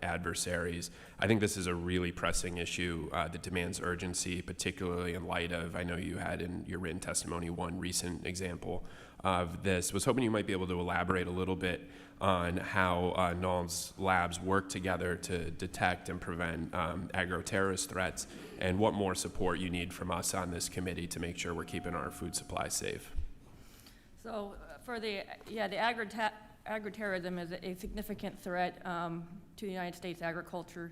H: adversaries. I think this is a really pressing issue that demands urgency, particularly in light of, I know you had in your written testimony one recent example of this. Was hoping you might be able to elaborate a little bit on how NAHLN's labs work together to detect and prevent agro-terrorist threats, and what more support you need from us on this committee to make sure we're keeping our food supply safe.
D: So for the agri-terrorism is a significant threat to the United States agriculture.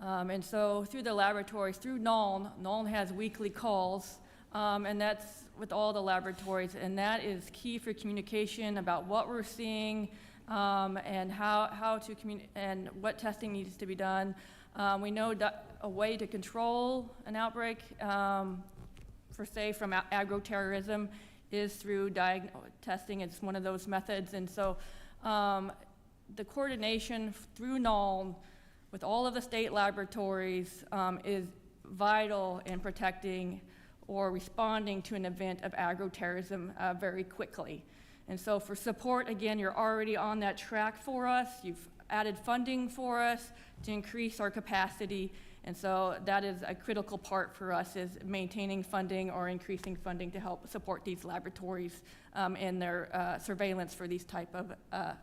D: And so through the laboratories, through NAHLN has weekly calls, and that's with all the laboratories, and that is key for communication about what we're seeing, and how to communicate and what testing needs to be done. We know that a way to control an outbreak, from agro-terrorism, is through testing. It's one of those methods, and so the coordination through NAHLN with all of the state laboratories is vital in protecting or responding to an event of agro-terrorism very quickly. And so for support, again, you're already on that track for us. You've added funding for us to increase our capacity. And so that is a critical part for us, is maintaining funding or increasing funding to help support these laboratories in their surveillance for these type of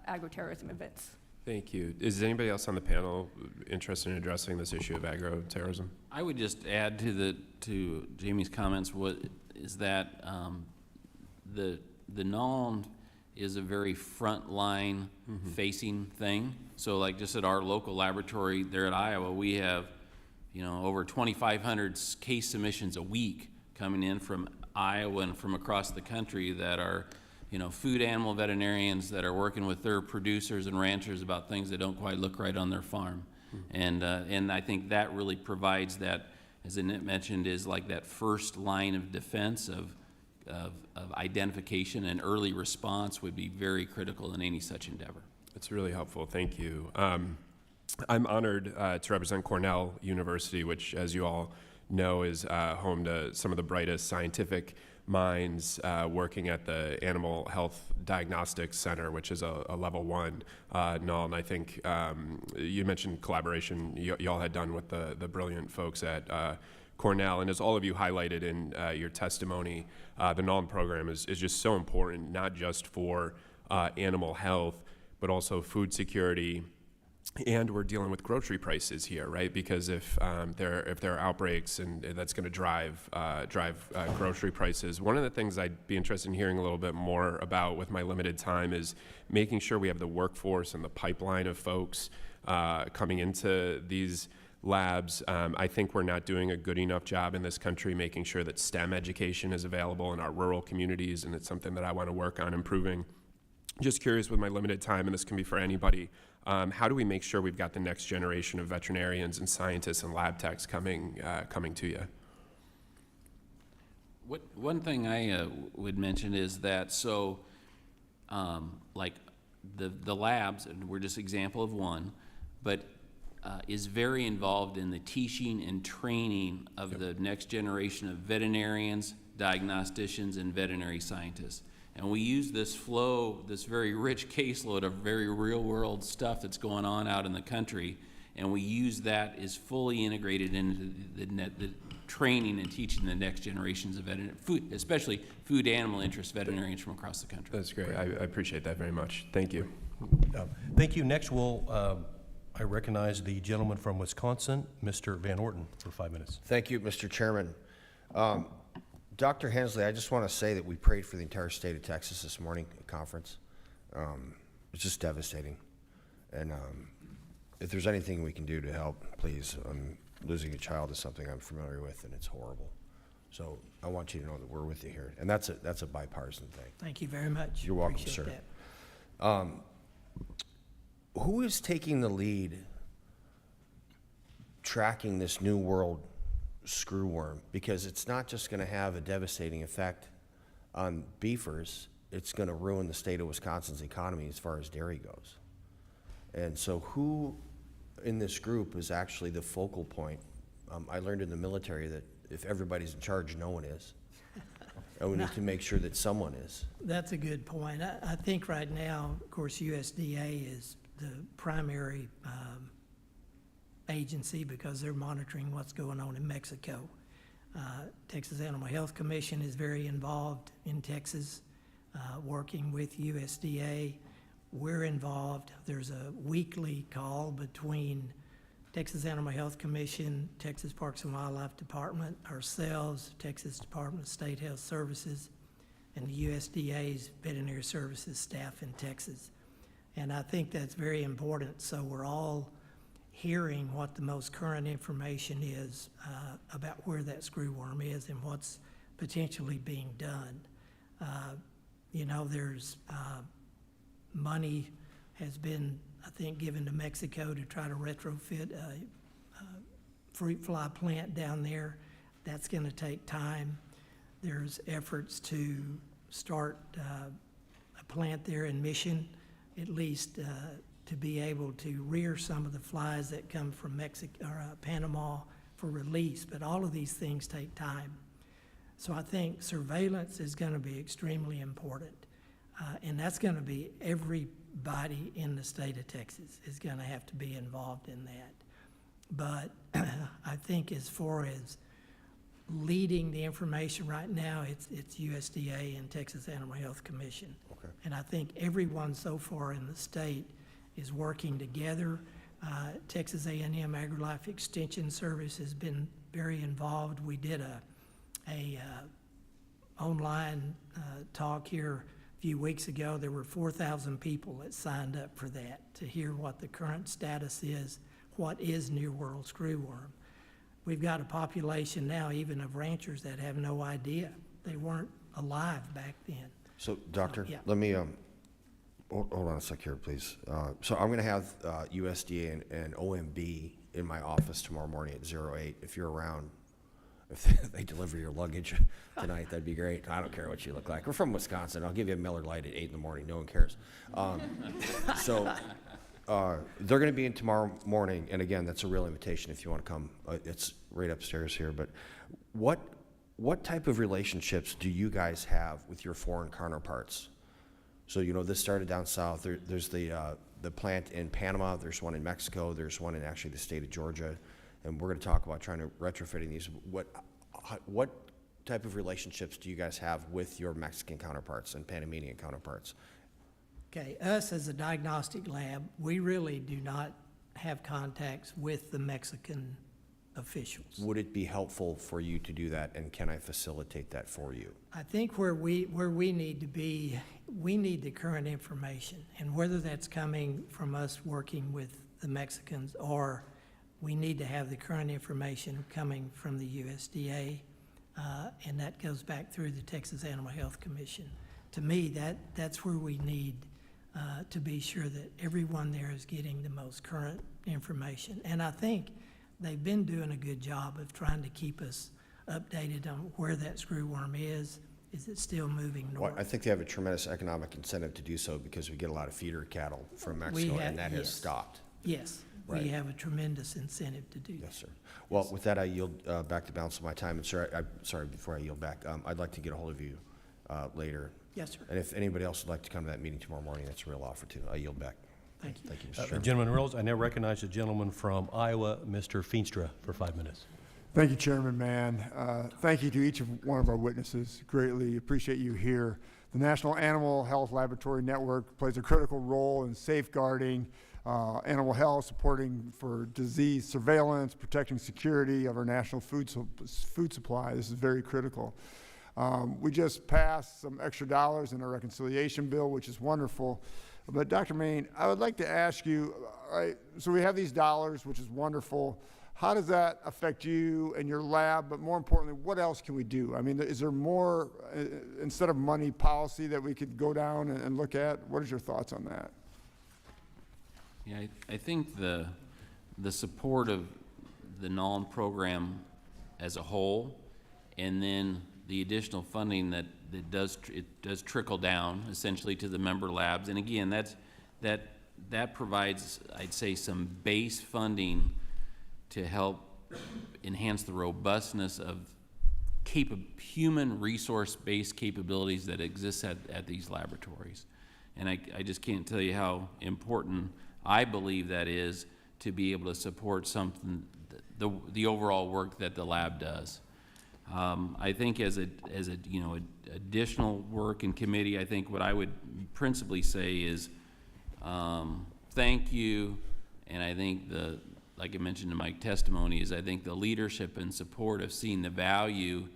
D: agro-terrorism events.
H: Thank you. Is anybody else on the panel interested in addressing this issue of agro-terrorism?
F: I would just add to Jamie's comments that the NAHLN is a very front-line facing thing. So like just at our local laboratory there at Iowa, we have over 2,500 case submissions a week coming in from Iowa and from across the country that are food animal veterinarians that are working with their producers and ranchers about things that don't quite look right on their farm. And I think that really provides that, as Annette mentioned, is like that first line of defense of identification, and early response would be very critical in any such endeavor.
H: That's really helpful. Thank you. I'm honored to represent Cornell University, which, as you all know, is home to some of the brightest scientific minds working at the Animal Health Diagnostics Center, which is a level 1 NAHLN. I think you mentioned collaboration y'all had done with the brilliant folks at Cornell, and as all of you highlighted in your testimony, the NAHLN program is just so important, not just for animal health, but also food security. And we're dealing with grocery prices here, right? Because if there are outbreaks, and that's going to drive grocery prices. One of the things I'd be interested in hearing a little bit more about with my limited time is making sure we have the workforce and the pipeline of folks coming into these labs. I think we're not doing a good enough job in this country making sure that STEM education is available in our rural communities, and it's something that I want to work on improving. Just curious, with my limited time, and this can be for anybody, how do we make sure we've got the next generation of veterinarians and scientists and lab techs coming to you?
F: One thing I would mention is that like the labs, and we're just an example of one, but is very involved in the teaching and training of the next generation of veterinarians, diagnosticians, and veterinary scientists. And we use this flow, this very rich caseload of very real-world stuff that's going on out in the country, and we use that as fully integrated into the training and teaching the next generations of food, especially food animal interest veterinarians from across the country.
H: That's great. I appreciate that very much. Thank you.
A: Thank you. Next, I recognize the gentleman from Wisconsin, Mr. Van Orten, for 5 minutes.
I: Thank you, Mr. Chairman. Dr. Hensley, I just want to say that we prayed for the entire state of Texas this morning at conference. It's just devastating. And if there's anything we can do to help, please. Losing a child is something I'm familiar with, and it's horrible. So I want you to know that we're with you here. And that's a bipartisan thing.
E: Thank you very much.
I: You're welcome,
E: Appreciate
I: sir.
E: that.
I: Who is taking the lead tracking this new world screwworm? Because it's not just going to have a devastating effect on beefers, it's going to ruin the state of Wisconsin's economy as far as dairy goes. And so who in this group is actually the focal point? I learned in the military that if everybody's in charge, no one is. And we need to make sure that someone is.
E: That's a good point. I think right now, of course, USDA is the primary agency because they're monitoring what's going on in Mexico. Texas Animal Health Commission is very involved in Texas, working with USDA. We're involved. There's a weekly call between Texas Animal Health Commission, Texas Parks and Wildlife Department, ourselves, Texas Department of State Health Services, and the USDA's Veterinary Services staff in Texas. And I think that's very important, so we're all hearing what the most current information is about where that screwworm is and what's potentially being done. You know, there's money has been, I think, given to Mexico to try to retrofit a fruit fly plant down there. That's going to take time. There's efforts to start a plant there in Mission, at least to be able to rear some of the flies that come from Mexico or Panama for release. But all of these things take time. So I think surveillance is going to be extremely important. And that's going to be everybody in the state of Texas is going to have to be involved in that. But I think as far as leading the information right now, it's USDA and Texas Animal Health Commission.
I: Okay.
E: And I think everyone so far in the state is working together. Texas A&M AgriLife Extension Service has been very involved. We did a online talk here a few weeks ago. There were 4,000 people that signed up for that to hear what the current status is, what is New World screwworm. We've got a population now even of ranchers that have no idea. They weren't alive back then.
I: So, Doctor,
E: yeah.
I: let me, hold on a sec here, please. So I'm going to have USDA and OMB in my office tomorrow morning at 08. If you're around, if they deliver your luggage tonight, that'd be great. I don't care what you look like. We're from Wisconsin. I'll give you a Miller Lite at 8 in the morning. No one cares. They're going to be in tomorrow morning, and again, that's a real invitation if you want to come. It's right upstairs here. But what type of relationships do you guys have with your foreign counterparts? So, you know, this started down south. There's the plant in Panama. There's one in Mexico. There's one in actually the state of Georgia. And we're going to talk about trying to retrofitting these. What type of relationships do you guys have with your Mexican counterparts and Panamanian counterparts?
E: Okay, us as a diagnostic lab, we really do not have contacts with the Mexican officials.
I: Would it be helpful for you to do that, and can I facilitate that for you?
E: I think where we need to be, we need the current information, and whether that's coming from us working with the Mexicans or we need to have the current information coming from the USDA, and that goes back through the Texas Animal Health Commission. To me, that's where we need to be sure that everyone there is getting the most current information. And I think they've been doing a good job of trying to keep us updated on where that screwworm is. Is it still moving north?
I: Well, I think they have a tremendous economic incentive to do so because we get a lot of feeder cattle from Mexico, and that has stopped.
E: Yes, we
I: Right.
E: have a tremendous incentive to do that.
I: Yes, sir. Well, with that, I yield back the balance of my time. And sir, sorry, before I yield back, I'd like to get a hold of you later.
E: Yes, sir.
I: And if anybody else would like to come to that meeting tomorrow morning, that's a real offer too. I yield back.
E: Thank you.
I: Thank you, Mr. Chairman.
A: Gentleman rules, I now recognize the gentleman from Iowa, Mr. Feenstra, for 5 minutes.
C: Thank you, Chairman Mann. Thank you to each one of our witnesses. Greatly appreciate you here. The National Animal Health Laboratory Network plays a critical role in safeguarding animal health, supporting for disease surveillance, protecting security of our national food supply. This is very critical. We just passed some extra dollars in our reconciliation bill, which is wonderful. But Dr. Main, I would like to ask you, all right, so we have these dollars, which is wonderful. How does that affect you and your lab? But more importantly, what else can we do? I mean, is there more, instead of money, policy that we could go down and look at? What is your thoughts on that?
F: Yeah, I think the support of the NAHLN program as a whole, and then the additional funding that does trickle down essentially to the member labs. And again, that provides, I'd say, some base funding to help enhance the robustness of human resource-based capabilities that exist at these laboratories. And I just can't tell you how important I believe that is to be able to support the overall work that the lab does. I think as additional work in committee, I think what I would principally say is thank you, and I think like I mentioned in my testimony, is I think the leadership and support of seeing the value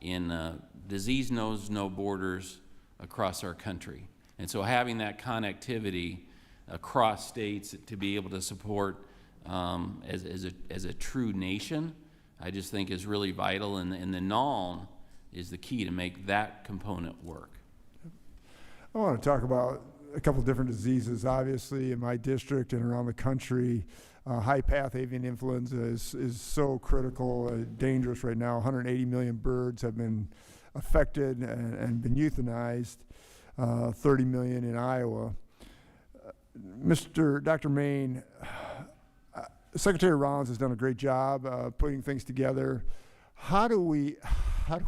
F: in disease knows no borders across our country. And so having that connectivity across states to be able to support as a true nation, I just think is really vital, and the NAHLN is the key to make that component work.
C: I want to talk about a couple different diseases. Obviously, in my district and around the country, high-path avian influenza is so critical, dangerous right now. 180 million birds have been affected and been euthanized, 30 million in Iowa. Dr. Main, Secretary Rollins has done a great job putting things together. How do we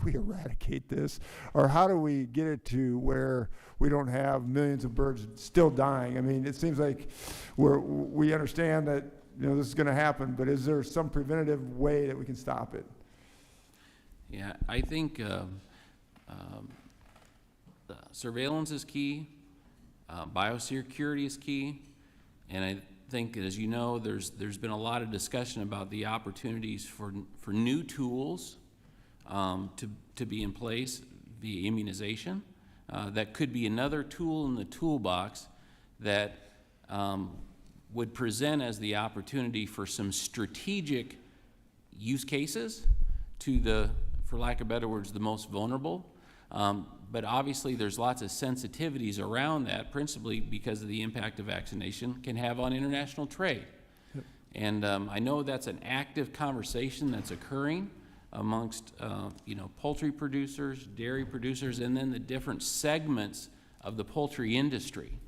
C: eradicate this, or how do we get it to where we don't have millions of birds still dying? I mean, it seems like we understand that this is going to happen, but is there some preventative way that we can stop it?
F: Yeah, I think the surveillance is key, biosecurity is key, and I think, as you know, there's been a lot of discussion about the opportunities for new tools to be in place via immunization. That could be another tool in the toolbox that would present as the opportunity for some strategic use cases to for lack of better words, the most vulnerable. But obviously there's lots of sensitivities around that, principally because of the impact of vaccination can have on international trade. Yep. And I know that's an active conversation that's occurring amongst poultry producers, dairy producers, and then the different segments of the poultry industry,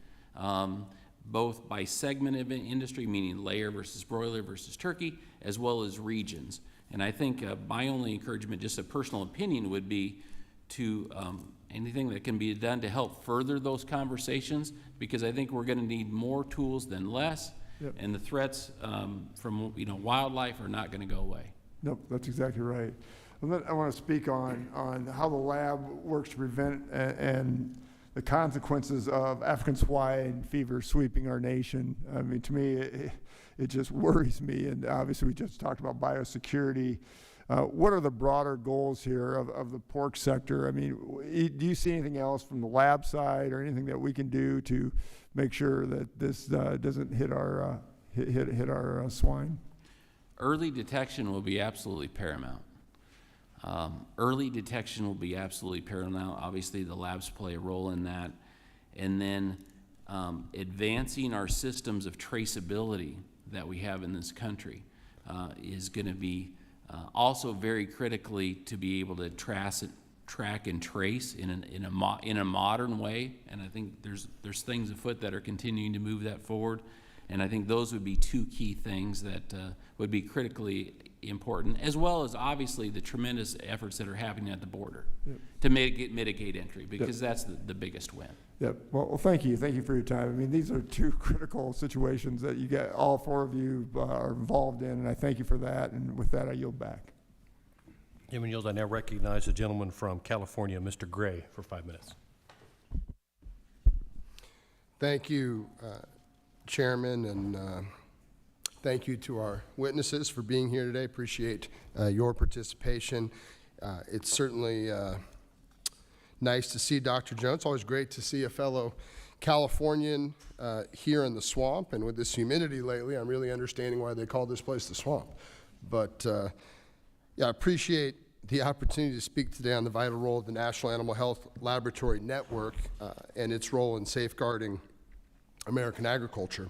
F: both by segment of industry, meaning layer versus broiler versus turkey, as well as regions. And I think my only encouragement, just a personal opinion, would be to anything that can be done to help further those conversations, because I think we're going to need more tools than less. Yep. And the threats from wildlife are not going to go away.
C: Nope, that's exactly right. I want to speak on how the lab works to prevent and the consequences of African swine fever sweeping our nation. I mean, to me, it just worries me. And obviously, we just talked about biosecurity. What are the broader goals here of the pork sector? I mean, do you see anything else from the lab side or anything that we can do to make sure that this doesn't hit our swine?
F: Early detection will be absolutely paramount. Early detection will be absolutely paramount. Obviously, the labs play a role in that. And then advancing our systems of traceability that we have in this country is going to be also very critically to be able to track and trace in a modern way. And I think there's things afoot that are continuing to move that forward. And I think those would be two key things that would be critically important, as well as obviously the tremendous efforts that are happening at the border to mitigate entry, because that's the biggest win.
C: Yep. Well, thank you. Thank you for your time. I mean, these are two critical situations that you get, all four of you are involved in, and I thank you for that. And with that, I yield back.
A: Given yields, I now recognize the gentleman from California, Mr. Gray, for 5 minutes.
J: Thank you, Chairman, and thank you to our witnesses for being here today. Appreciate your participation. It's certainly nice to see Dr. Jones. Always great to see a fellow Californian here in the swamp, and with this humidity lately, I'm really understanding why they call this place the swamp. But yeah, I appreciate the opportunity to speak today on the vital role of the National Animal Health Laboratory Network and its role in safeguarding American agriculture.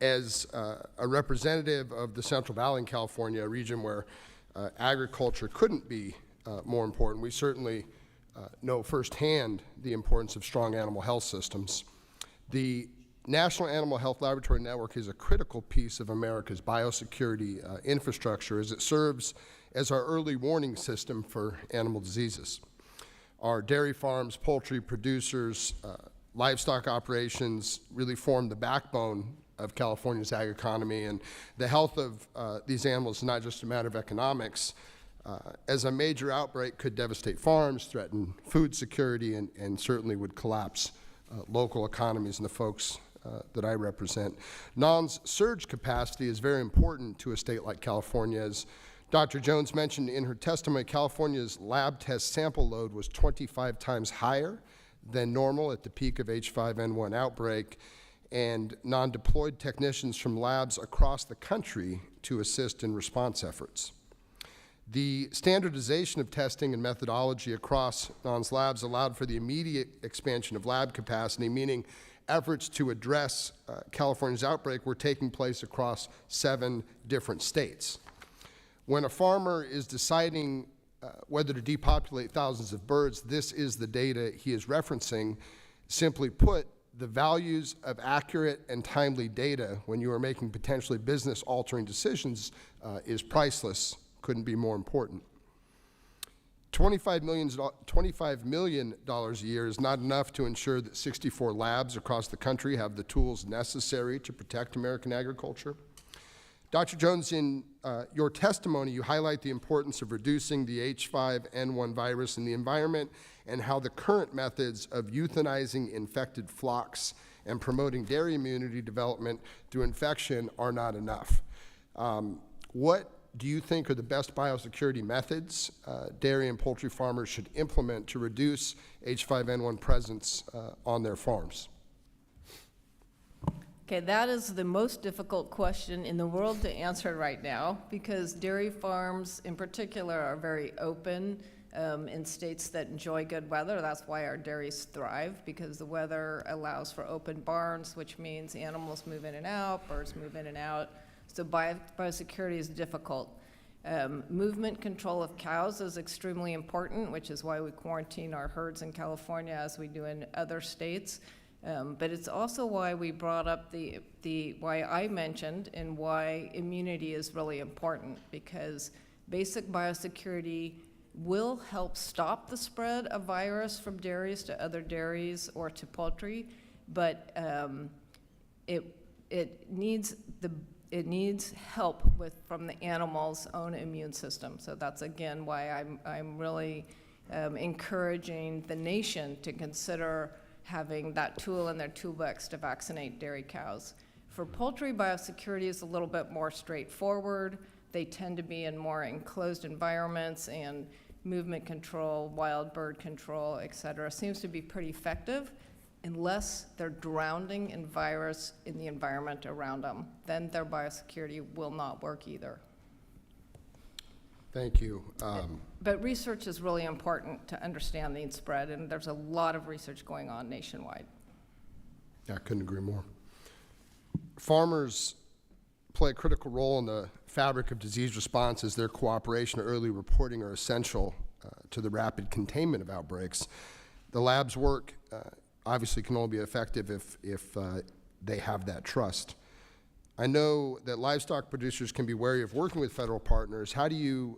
J: As a representative of the Central Valley in California, a region where agriculture couldn't be more important, we certainly know firsthand the importance of strong animal health systems. The National Animal Health Laboratory Network is a critical piece of America's biosecurity infrastructure, as it serves as our early warning system for animal diseases. Our dairy farms, poultry producers, livestock operations really form the backbone of California's ag economy, and the health of these animals is not just a matter of economics, as a major outbreak could devastate farms, threaten food security, and certainly would collapse local economies and the folks that I represent. NAHLN's surge capacity is very important to a state like California. As Dr. Jones mentioned in her testimony, California's lab test sample load was 25 times higher than normal at the peak of H5N1 outbreak, and non-deployed technicians from labs across the country to assist in response efforts. The standardization of testing and methodology across NAHLN's labs allowed for the immediate expansion of lab capacity, meaning efforts to address California's outbreak were taking place across 7 different states. When a farmer is deciding whether to depopulate thousands of birds, this is the data he is referencing. Simply put, the values of accurate and timely data when you are making potentially business-altering decisions is priceless. Couldn't be more important. $25 million a year is not enough to ensure that 64 labs across the country have the tools necessary to protect American agriculture. Dr. Jones, in your testimony, you highlight the importance of reducing the H5N1 virus in the environment and how the current methods of euthanizing infected flocks and promoting dairy immunity development through infection are not enough. What do you think are the best biosecurity methods dairy and poultry farmers should implement to reduce H5N1 presence on their farms?
G: Okay, that is the most difficult question in the world to answer right now, because dairy farms in particular are very open in states that enjoy good weather. That's why our dairies thrive, because the weather allows for open barns, which means animals move in and out, birds move in and out. So biosecurity is difficult. Movement control of cows is extremely important, which is why we quarantine our herds in California as we do in other states. But it's also why we brought up why I mentioned and why immunity is really important, because basic biosecurity will help stop the spread of virus from dairies to other dairies or to poultry, but it needs help from the animal's own immune system. So that's again why I'm really encouraging the nation to consider having that tool in their toolbox to vaccinate dairy cows. For poultry, biosecurity is a little bit more straightforward. They tend to be in more enclosed environments, and movement control, wild bird control, et cetera, seems to be pretty effective unless they're drowning in virus in the environment around them. Then their biosecurity will not work either.
J: Thank you.
G: But research is really important to understanding spread, and there's a lot of research going on nationwide.
J: Yeah, I couldn't agree more. Farmers play a critical role in the fabric of disease response, as their cooperation and early reporting are essential to the rapid containment of outbreaks. The lab's work obviously can only be effective if they have that trust. I know that livestock producers can be wary of working with federal partners. How do you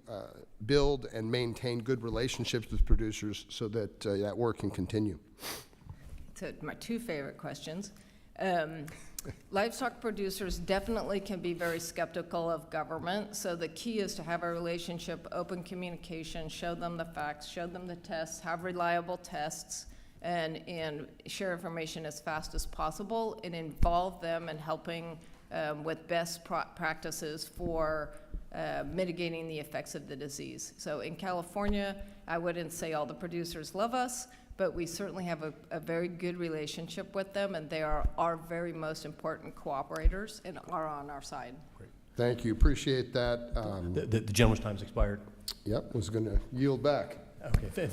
J: build and maintain good relationships with producers so that that work can continue?
G: So my two favorite questions. Livestock producers definitely can be very skeptical of government, so the key is to have a relationship, open communication, show them the facts, show them the tests, have reliable tests, and share information as fast as possible, and involve them in helping with best practices for mitigating the effects of the disease. So in California, I wouldn't say all the producers love us, but we certainly have a very good relationship with them, and they are our very most important cooperators and are on our side.
J: Great. Thank you. Appreciate that.
A: The gentleman's time's expired.
J: Yep, was going to yield back.
A: Okay,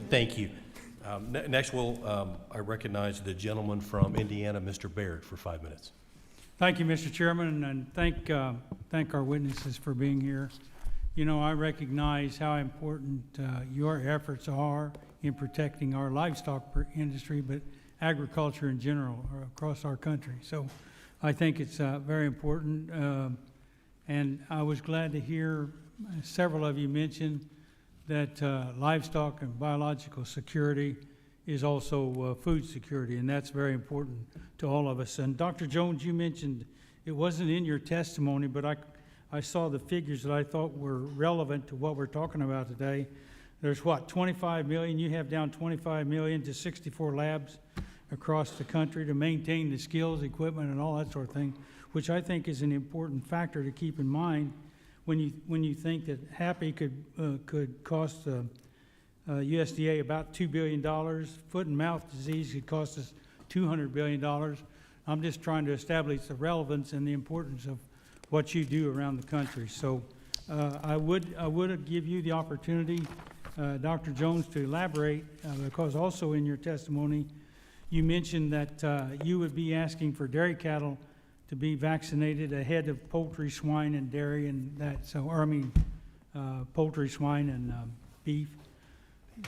A: thank you. Next, I recognize the gentleman from Indiana, Mr. Baird, for 5 minutes.
K: Thank you, Mr. Chairman, and thank our witnesses for being here. You know, I recognize how important your efforts are in protecting our livestock industry, but agriculture in general across our country. So I think it's very important. And I was glad to hear several of you mention that livestock and biological security is also food security, and that's very important to all of us. And Dr. Jones, you mentioned, it wasn't in your testimony, but I saw the figures that I thought were relevant to what we're talking about today. There's what, 25 million, you have down 25 million to 64 labs across the country to maintain the skills, equipment, and all that sort of thing, which I think is an important factor to keep in mind when you think that HAPI could cost USDA about $2 billion. Foot and mouth disease could cost us $200 billion. I'm just trying to establish the relevance and the importance of what you do around the country. So I would give you the opportunity, Dr. Jones, to elaborate, because also in your testimony, you mentioned that you would be asking for dairy cattle to be vaccinated ahead of poultry, swine, and dairy, and that. So, or I mean, poultry, swine, and beef.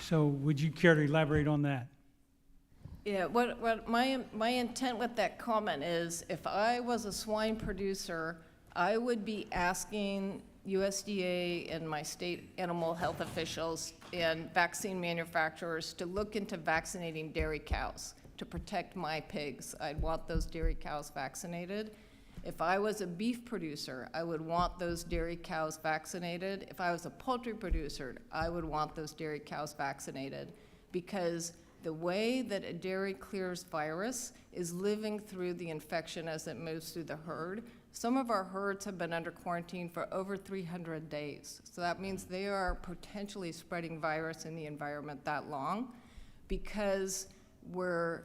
K: So, would you care to elaborate on that?
G: Yeah, what my intent with that comment is, if I was a swine producer, I would be asking USDA and my state animal health officials and vaccine manufacturers to look into vaccinating dairy cows to protect my pigs. I'd want those dairy cows vaccinated. If I was a beef producer, I would want those dairy cows vaccinated. If I was a poultry producer, I would want those dairy cows vaccinated, because the way that a dairy clears virus is living through the infection as it moves through the herd. Some of our herds have been under quarantine for over 300 days. So that means they are potentially spreading virus in the environment that long, because we're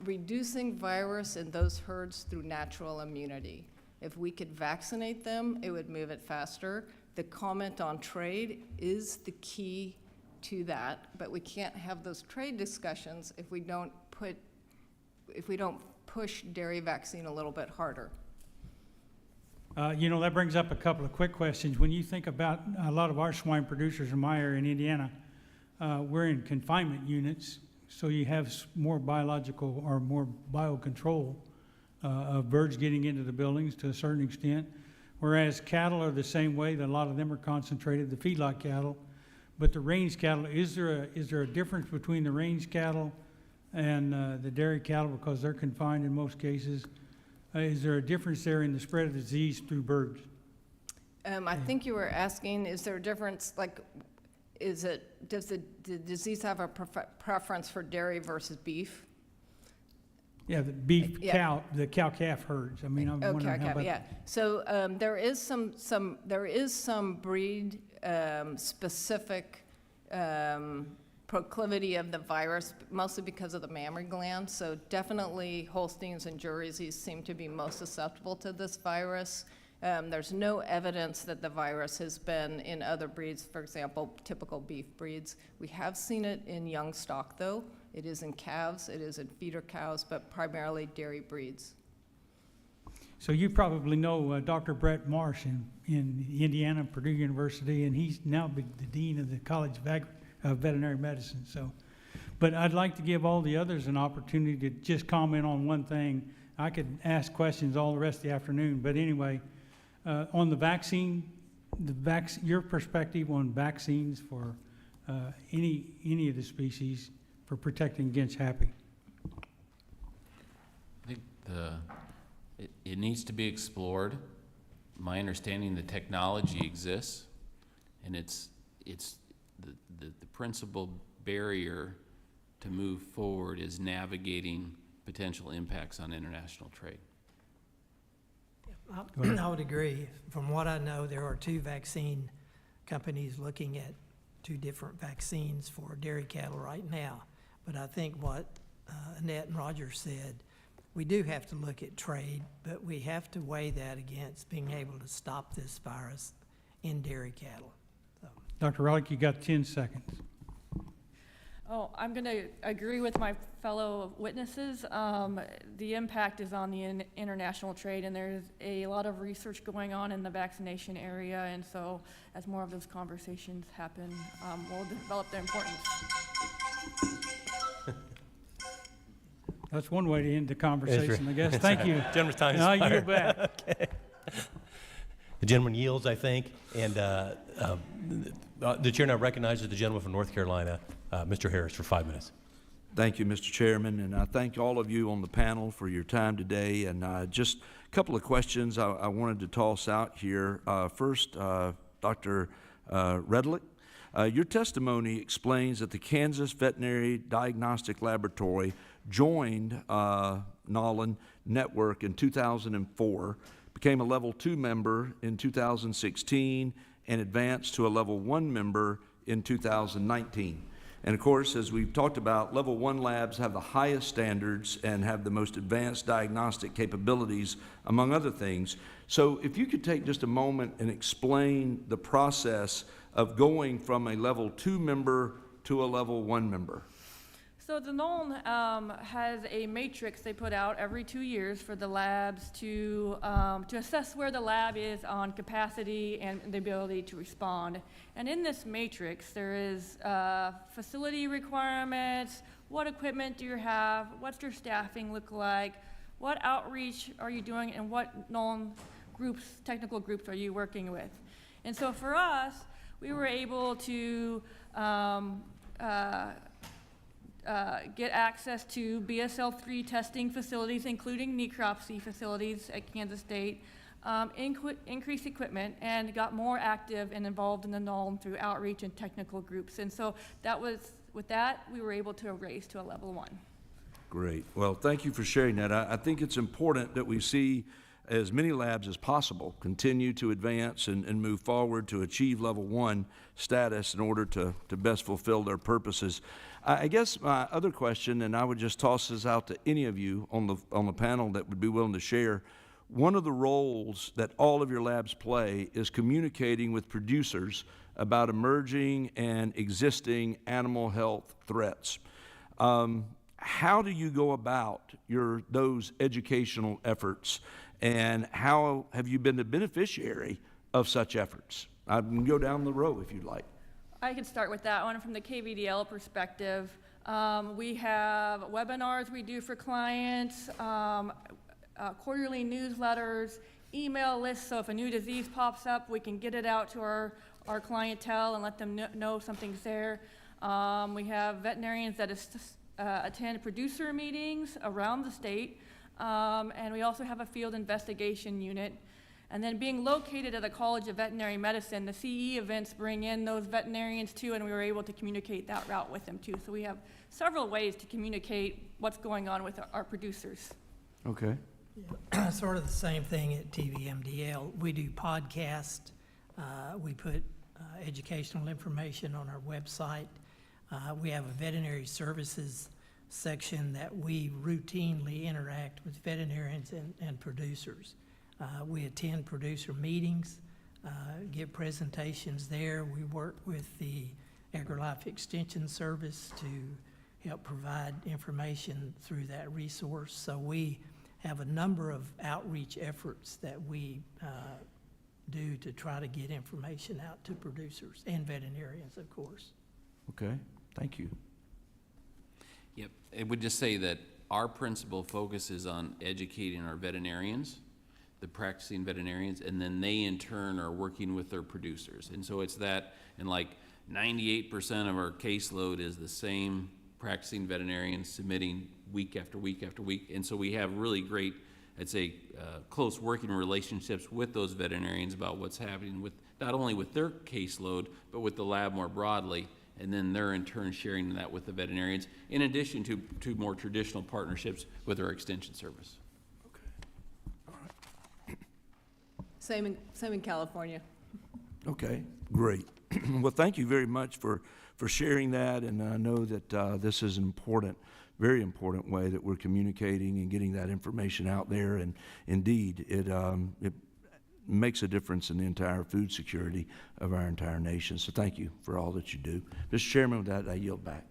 G: reducing virus in those herds through natural immunity. If we could vaccinate them, it would move it faster. The comment on trade is the key to that, but we can't have those trade discussions if we don't push dairy vaccine a little bit harder.
K: You know, that brings up a couple of quick questions. When you think about a lot of our swine producers in my area in Indiana, we're in confinement units, so you have more biological or more biocontrol of birds getting into the buildings to a certain extent, whereas cattle are the same way. That a lot of them are concentrated, the feedlot cattle. But the range cattle, is there a difference between the range cattle and the dairy cattle, because they're confined in most cases? Is there a difference there in the spread of disease through birds?
G: I think you were asking, is there a difference, like, does the disease have a preference for dairy versus beef?
K: Yeah, the beef
G: Yeah.
K: cow, the cow-calf herds. I mean, I'm wondering how about
G: Yeah. So there is some breed specific proclivity of the virus, mostly because of the mammary gland. So definitely Holsteins and Jerseys seem to be most susceptible to this virus. There's no evidence that the virus has been in other breeds, for example, typical beef breeds. We have seen it in young stock, though. It is in calves, it is in feeder cows, but primarily dairy breeds.
K: So you probably know Dr. Brett Marsh in Indiana, Purdue University, and he's now the dean of the College of Veterinary Medicine. So, but I'd like to give all the others an opportunity to just comment on one thing. I could ask questions all the rest of the afternoon, but anyway, on the vaccine, your perspective on vaccines for any of the species for protecting against HAPI.
F: I think it needs to be explored. My understanding, the technology exists, and it's the principal barrier to move forward is navigating potential impacts on international trade.
E: I would agree. From what I know, there are 2 vaccine companies looking at 2 different vaccines for dairy cattle right now. But I think what Annette and Roger said, we do have to look at trade, but we have to weigh that against being able to stop this virus in dairy cattle. So.
K: Dr. Relic, you got 10 seconds.
D: Oh, I'm going to agree with my fellow witnesses. The impact is on the international trade, and there's a lot of research going on in the vaccination area, and so as more of those conversations happen, we'll develop their importance.
K: That's one way to end the conversation, I guess. Thank you.
A: Gentleman's time is
K: Now
A: expired.
K: you back.
A: Okay. The gentleman yields, I think, and the chair now recognizes the gentleman from North Carolina, Mr. Harris, for 5 minutes.
L: Thank you, Mr. Chairman, and I thank all of you on the panel for your time today. And just a couple of questions I wanted to toss out here. First, Dr. Redlick, your testimony explains that the Kansas Veterinary Diagnostic Laboratory joined NAHLN Network in 2004, became a Level 2 member in 2016, and advanced to a Level 1 member in 2019. And of course, as we've talked about, Level 1 labs have the highest standards and have the most advanced diagnostic capabilities, among other things. So if you could take just a moment and explain the process of going from a Level 2 member to a Level 1 member.
D: So the NAHLN has a matrix they put out every 2 years for the labs to assess where the lab is on capacity and the ability to respond. And in this matrix, there is facility requirements, what equipment do you have, what's your staffing look like, what outreach are you doing, and what NAHLN groups, technical groups are you working with. And so for us, we were able to get access to BSL-3 testing facilities, including necropsy facilities at Kansas State, increase equipment, and got more active and involved in the NAHLN through outreach and technical groups. And so with that, we were able to raise to a Level 1.
L: Great. Well, thank you for sharing that. I think it's important that we see as many labs as possible continue to advance and move forward to achieve Level 1 status in order to best fulfill their purposes. I guess my other question, and I would just toss this out to any of you on the panel that would be willing to share, one of the roles that all of your labs play is communicating with producers about emerging and existing animal health threats. How do you go about those educational efforts, and how have you been the beneficiary of such efforts? I can go down the row if you'd like.
D: I can start with that one from the KVDL perspective. We have webinars we do for clients, quarterly newsletters, email lists, so if a new disease pops up, we can get it out to our clientele and let them know something's there. We have veterinarians that attend producer meetings around the state, and we also have a field investigation unit. And then being located at the College of Veterinary Medicine, the CE events bring in those veterinarians too, and we were able to communicate that route with them too. So we have several ways to communicate what's going on with our producers.
L: Okay.
E: Yeah. Sort of the same thing at TVMDL. We do podcasts. We put educational information on our website. We have a veterinary services section that we routinely interact with veterinarians and producers. We attend producer meetings, give presentations there. We work with the AgriLife Extension Service to help provide information through that resource. So we have a number of outreach efforts that we do to try to get information out to producers and veterinarians, of course.
L: Okay. Thank you.
F: Yep. I would just say that our principal focus is on educating our veterinarians, the practicing veterinarians, and then they in turn are working with their producers. And so it's that, and like 98% of our caseload is the same practicing veterinarians submitting week after week after week. And so we have really great, I'd say, close working relationships with those veterinarians about what's happening with, not only with their caseload, but with the lab more broadly. And then they're in turn sharing that with the veterinarians, in addition to more traditional partnerships with our extension service.
G: Same in California.
L: Okay, great. Well, thank you very much for sharing that, and I know that this is an important, very important way that we're communicating and getting that information out there, and indeed, it makes a difference in the entire food security of our entire nation. So thank you for all that you do. Mr. Chairman, with that, I yield back.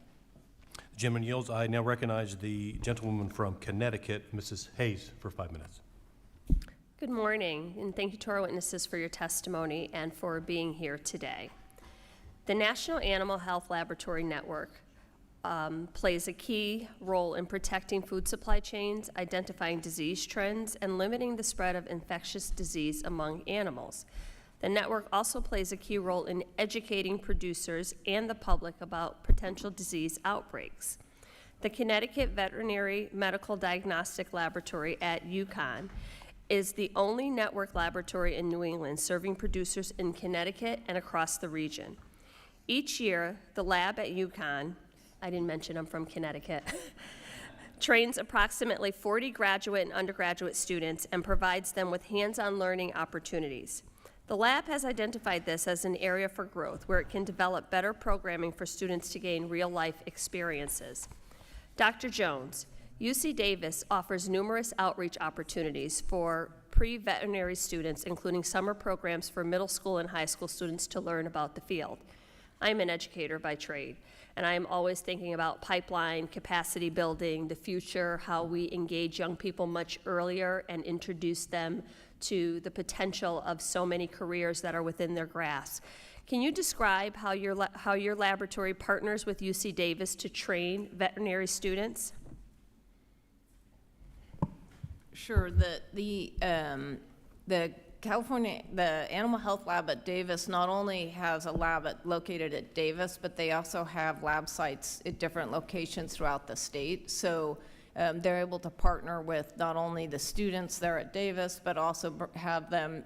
A: The gentleman yields. I now recognize the gentlewoman from Connecticut, Mrs. Hayes, for 5 minutes.
M: Good morning, and thank you to our witnesses for your testimony and for being here today. The National Animal Health Laboratory Network plays a key role in protecting food supply chains, identifying disease trends, and limiting the spread of infectious disease among animals. The network also plays a key role in educating producers and the public about potential disease outbreaks. The Connecticut Veterinary Medical Diagnostic Laboratory at UConn is the only network laboratory in New England serving producers in Connecticut and across the region. Each year, the lab at UConn, I didn't mention I'm from Connecticut, trains approximately 40 graduate and undergraduate students and provides them with hands-on learning opportunities. The lab has identified this as an area for growth where it can develop better programming for students to gain real-life experiences. Dr. Jones, UC Davis offers numerous outreach opportunities for pre-veterinary students, including summer programs for middle school and high school students to learn about the field. I'm an educator by trade, and I'm always thinking about pipeline, capacity building, the future, how we engage young people much earlier and introduce them to the potential of so many careers that are within their grasp. Can you describe how your laboratory partners with UC Davis to train veterinary students?
G: Sure. The Animal Health Lab at Davis not only has a lab located at Davis, but they also have lab sites at different locations throughout the state. So they're able to partner with not only the students there at Davis, but also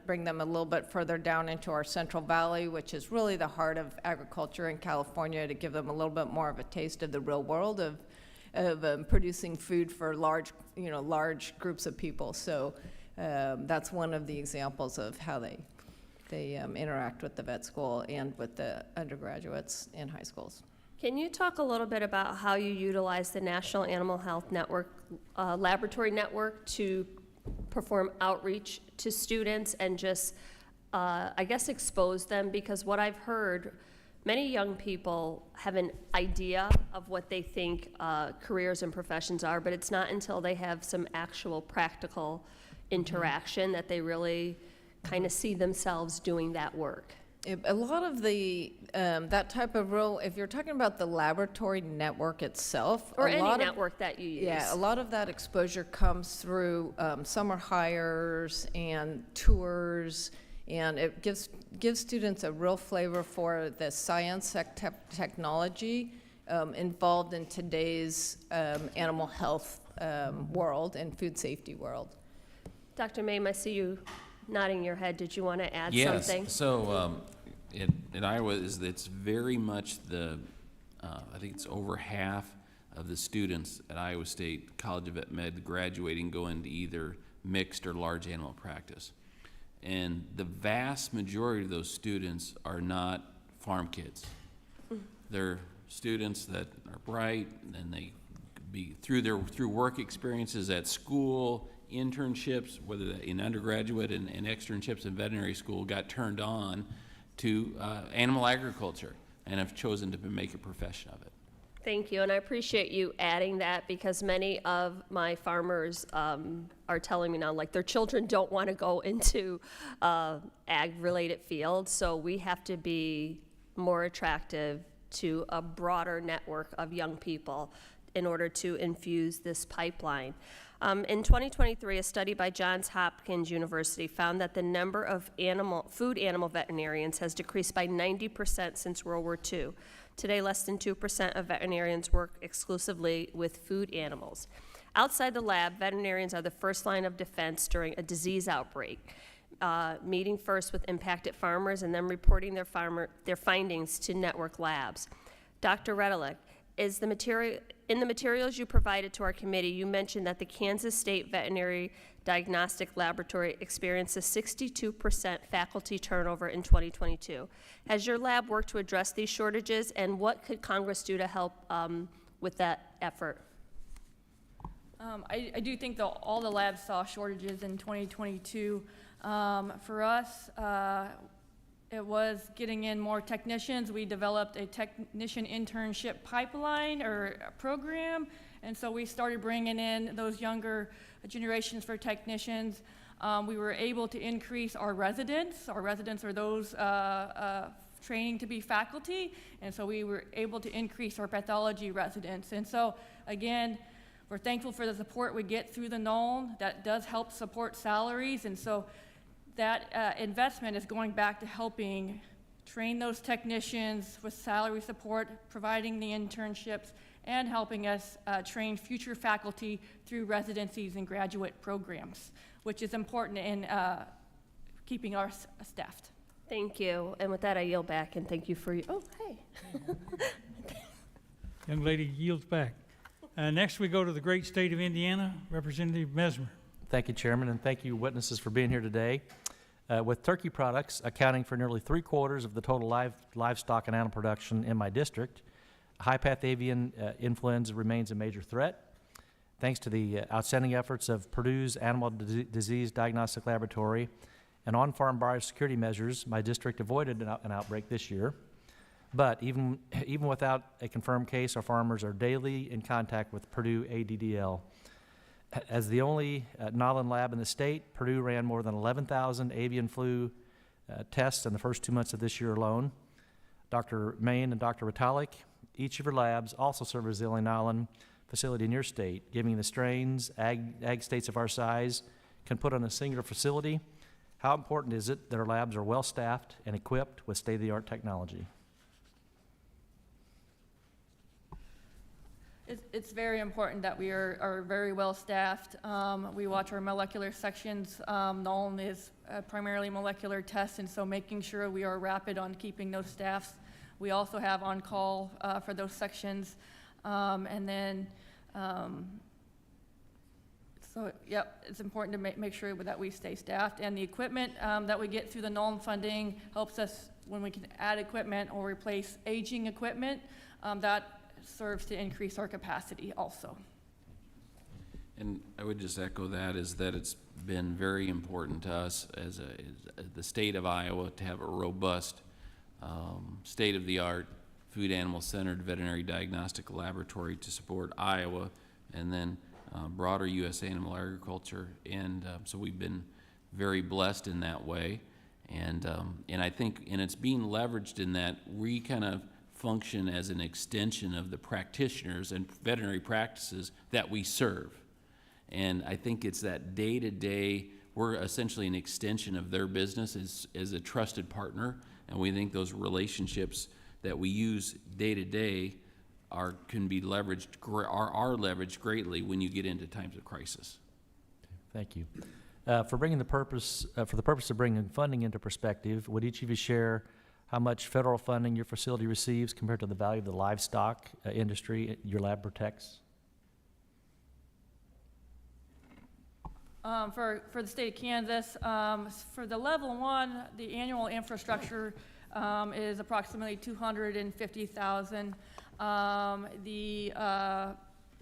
G: bring them a little bit further down into our Central Valley, which is really the heart of agriculture in California, to give them a little bit more of a taste of the real world of producing food for large groups of people. So that's one of the examples of how they interact with the vet school and with the undergraduates in high schools.
M: Can you talk a little bit about how you utilize the National Animal Health Network Laboratory Network to perform outreach to students and just, I guess, expose them? Because what I've heard, many young people have an idea of what they think careers and professions are, but it's not until they have some actual practical interaction that they really kind of see themselves doing that work.
G: A lot of that type of role, if you're talking about the laboratory network itself,
M: or any network that you use.
G: Yeah, a lot of that exposure comes through summer hires and tours, and it gives students a real flavor for the science technology involved in today's animal health world and food safety world.
M: Dr. Mame, I see you nodding your head. Did you want to add something?
F: Yes. So in Iowa, it's very much I think it's over half of the students at Iowa State College of Vet Med graduating go into either mixed or large animal practice. And the vast majority of those students are not farm kids. They're students that are bright, and they through work experiences at school, internships, whether in undergraduate and externships in veterinary school, got turned on to animal agriculture and have chosen to make a profession of it.
M: Thank you, and I appreciate you adding that, because many of my farmers are telling me now, like, their children don't want to go into ag-related fields, so we have to be more attractive to a broader network of young people. in order to infuse this pipeline. In 2023, a study by Johns Hopkins University found that the number of food animal veterinarians has decreased by 90% since World War II. Today, less than 2% of veterinarians work exclusively with food animals. Outside the lab, veterinarians are the first line of defense during a disease outbreak, meeting first with impacted farmers and then reporting their findings to network labs. Dr. Redelick, in the materials you provided to our committee, you mentioned that the Kansas State Veterinary Diagnostic Laboratory experienced a 62% faculty turnover in 2022. Has your lab worked to address these shortages, and what could Congress do to help with that effort?
D: I do think that all the labs saw shortages in 2022. For us, it was getting in more technicians. We developed a technician internship pipeline or a program, and so we started bringing in those younger generations for technicians. We were able to increase our residents. Our residents are those training to be faculty, and so we were able to increase our pathology residents. And so, again, we're thankful for the support we get through the NAHLN. That does help support salaries, and so that investment is going back to helping train those technicians with salary support, providing the internships, and helping us train future faculty through residencies and graduate programs, which is important in keeping our staffed.
M: Thank you. And with that, I yield back, and thank you for your, oh, hey.
K: Young lady yields back. Next, we go to the great state of Indiana, Representative Mesmer.
N: Thank you, Chairman, and thank you, witnesses, for being here today. With turkey products accounting for nearly 3/4 of the total livestock and animal production in my district, high-path avian influenza remains a major threat. Thanks to the outstanding efforts of Purdue's Animal Disease Diagnostic Laboratory and on-farm biosecurity measures, my district avoided an outbreak this year. But even without a confirmed case, our farmers are daily in contact with Purdue ADDL. As the only NAHLN lab in the state, Purdue ran more than 11,000 avian flu tests in the first 2 months of this year alone. Dr. Main and Dr. Vitalik, each of your labs also serve as the only NAHLN facility in your state, giving the strains ag states of our size can put on a singular facility. How important is it that our labs are well-staffed and equipped with state-of-the-art technology?
D: It's very important that we are very well staffed. We watch our molecular sections. NAHLN is primarily molecular tests, and so making sure we are rapid on keeping those staffs. We also have on-call for those sections. And then, so yep, it's important to make sure that we stay staffed. And the equipment that we get through the NAHLN funding helps us when we can add equipment or replace aging equipment. That serves to increase our capacity also.
F: And I would just echo that, is that it's been very important to us as the state of Iowa to have a robust, state-of-the-art, food animal-centered veterinary diagnostic laboratory to support Iowa and then broader U.S. animal agriculture. And so we've been very blessed in that way. And I think, and it's being leveraged in that we kind of function as an extension of the practitioners and veterinary practices that we serve. And I think it's that day-to-day, we're essentially an extension of their business as a trusted partner, and we think those relationships that we use day-to-day can be leveraged, are leveraged greatly when you get into times of crisis.
N: Thank you. For the purpose of bringing funding into perspective, would each of you share how much federal funding your facility receives compared to the value of the livestock industry your lab protects?
D: For the state of Kansas, for the level 1, the annual infrastructure is approximately $250,000.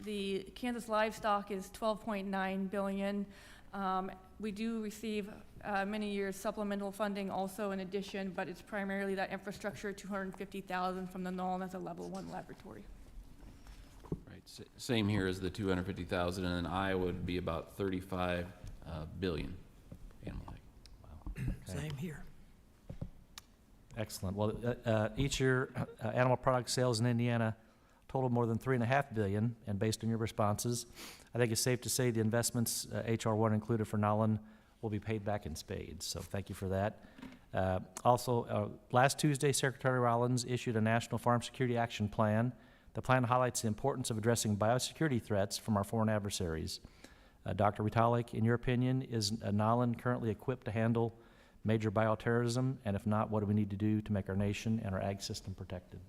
D: The Kansas livestock is $12.9 billion. We do receive many years supplemental funding also in addition, but it's primarily that infrastructure, $250,000 from the NAHLN as a level 1 laboratory.
F: Right. Same here as the $250,000, and then Iowa would be about $35 billion animal ag.
E: Wow. Okay. Same here.
N: Excellent. Well, each year, animal product sales in Indiana total more than $3.5 billion, and based on your responses, I think it's safe to say the investments H.R. 1 included for NAHLN will be paid back in spades, so thank you for that. Also, last Tuesday, Secretary Rollins issued a National Farm Security Action Plan. The plan highlights the importance of addressing biosecurity threats from our foreign adversaries. Dr. Vitalik, in your opinion, is NAHLN currently equipped to handle major bioterrorism? And if not, what do we need to do to make our nation and our ag system protected?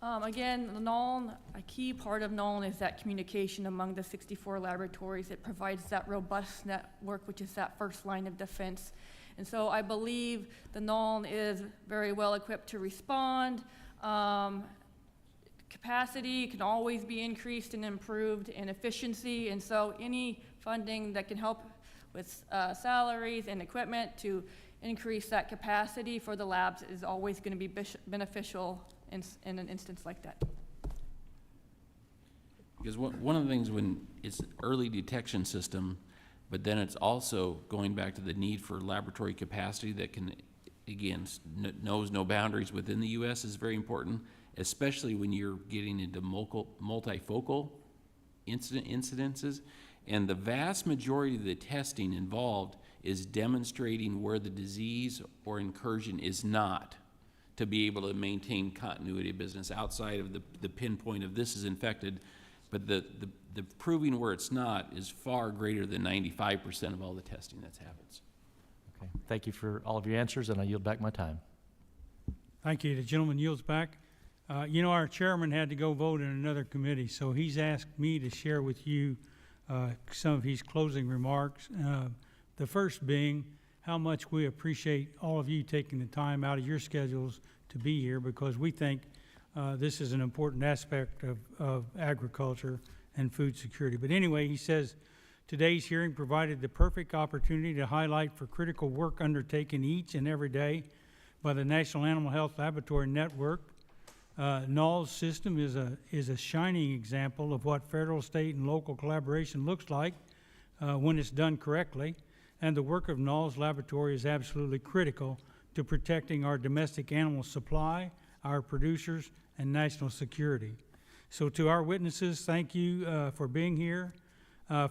D: Again, the NAHLN, a key part of NAHLN is that communication among the 64 laboratories. It provides that robust network, which is that first line of defense. And so I believe the NAHLN is very well equipped to respond. Capacity can always be increased and improved, and efficiency, and so any funding that can help with salaries and equipment to increase that capacity for the labs is always going to be beneficial in an instance like that.
F: Because one of the things when it's an early detection system, but then it's also going back to the need for laboratory capacity that can, again, knows no boundaries within the U.S. is very important, especially when you're getting into multifocal incidences. And the vast majority of the testing involved is demonstrating where the disease or incursion is not, to be able to maintain continuity of business outside of the pinpoint of this is infected. But the proving where it's not is far greater than 95% of all the testing that happens.
N: Okay, thank you for all of your answers, and I yield back my time.
K: Thank you. The gentleman yields back. You know, our chairman had to go vote in another committee, so he's asked me to share with you some of his closing remarks. The first being how much we appreciate all of you taking the time out of your schedules to be here, because we think this is an important aspect of agriculture and food security. But anyway, he says, today's hearing provided the perfect opportunity to highlight for critical work undertaken each and every day by the National Animal Health Laboratory Network. NAHLN's system is a shining example of what federal, state, and local collaboration looks like when it's done correctly, and the work of NAHLN's laboratory is absolutely critical to protecting our domestic animal supply, our producers, and national security. So to our witnesses, thank you for being here,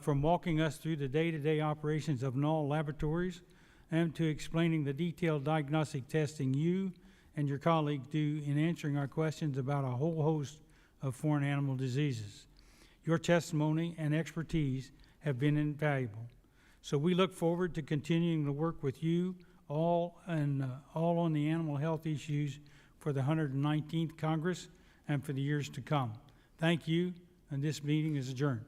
K: from walking us through the day-to-day operations of NAHLN laboratories, and to explaining the detailed diagnostic testing you and your colleagues do in answering our questions about a whole host of foreign animal diseases. Your testimony and expertise have been invaluable. So we look forward to continuing to work with you all on the animal health issues for the 119th Congress and for the years to come. Thank you, and this meeting is adjourned.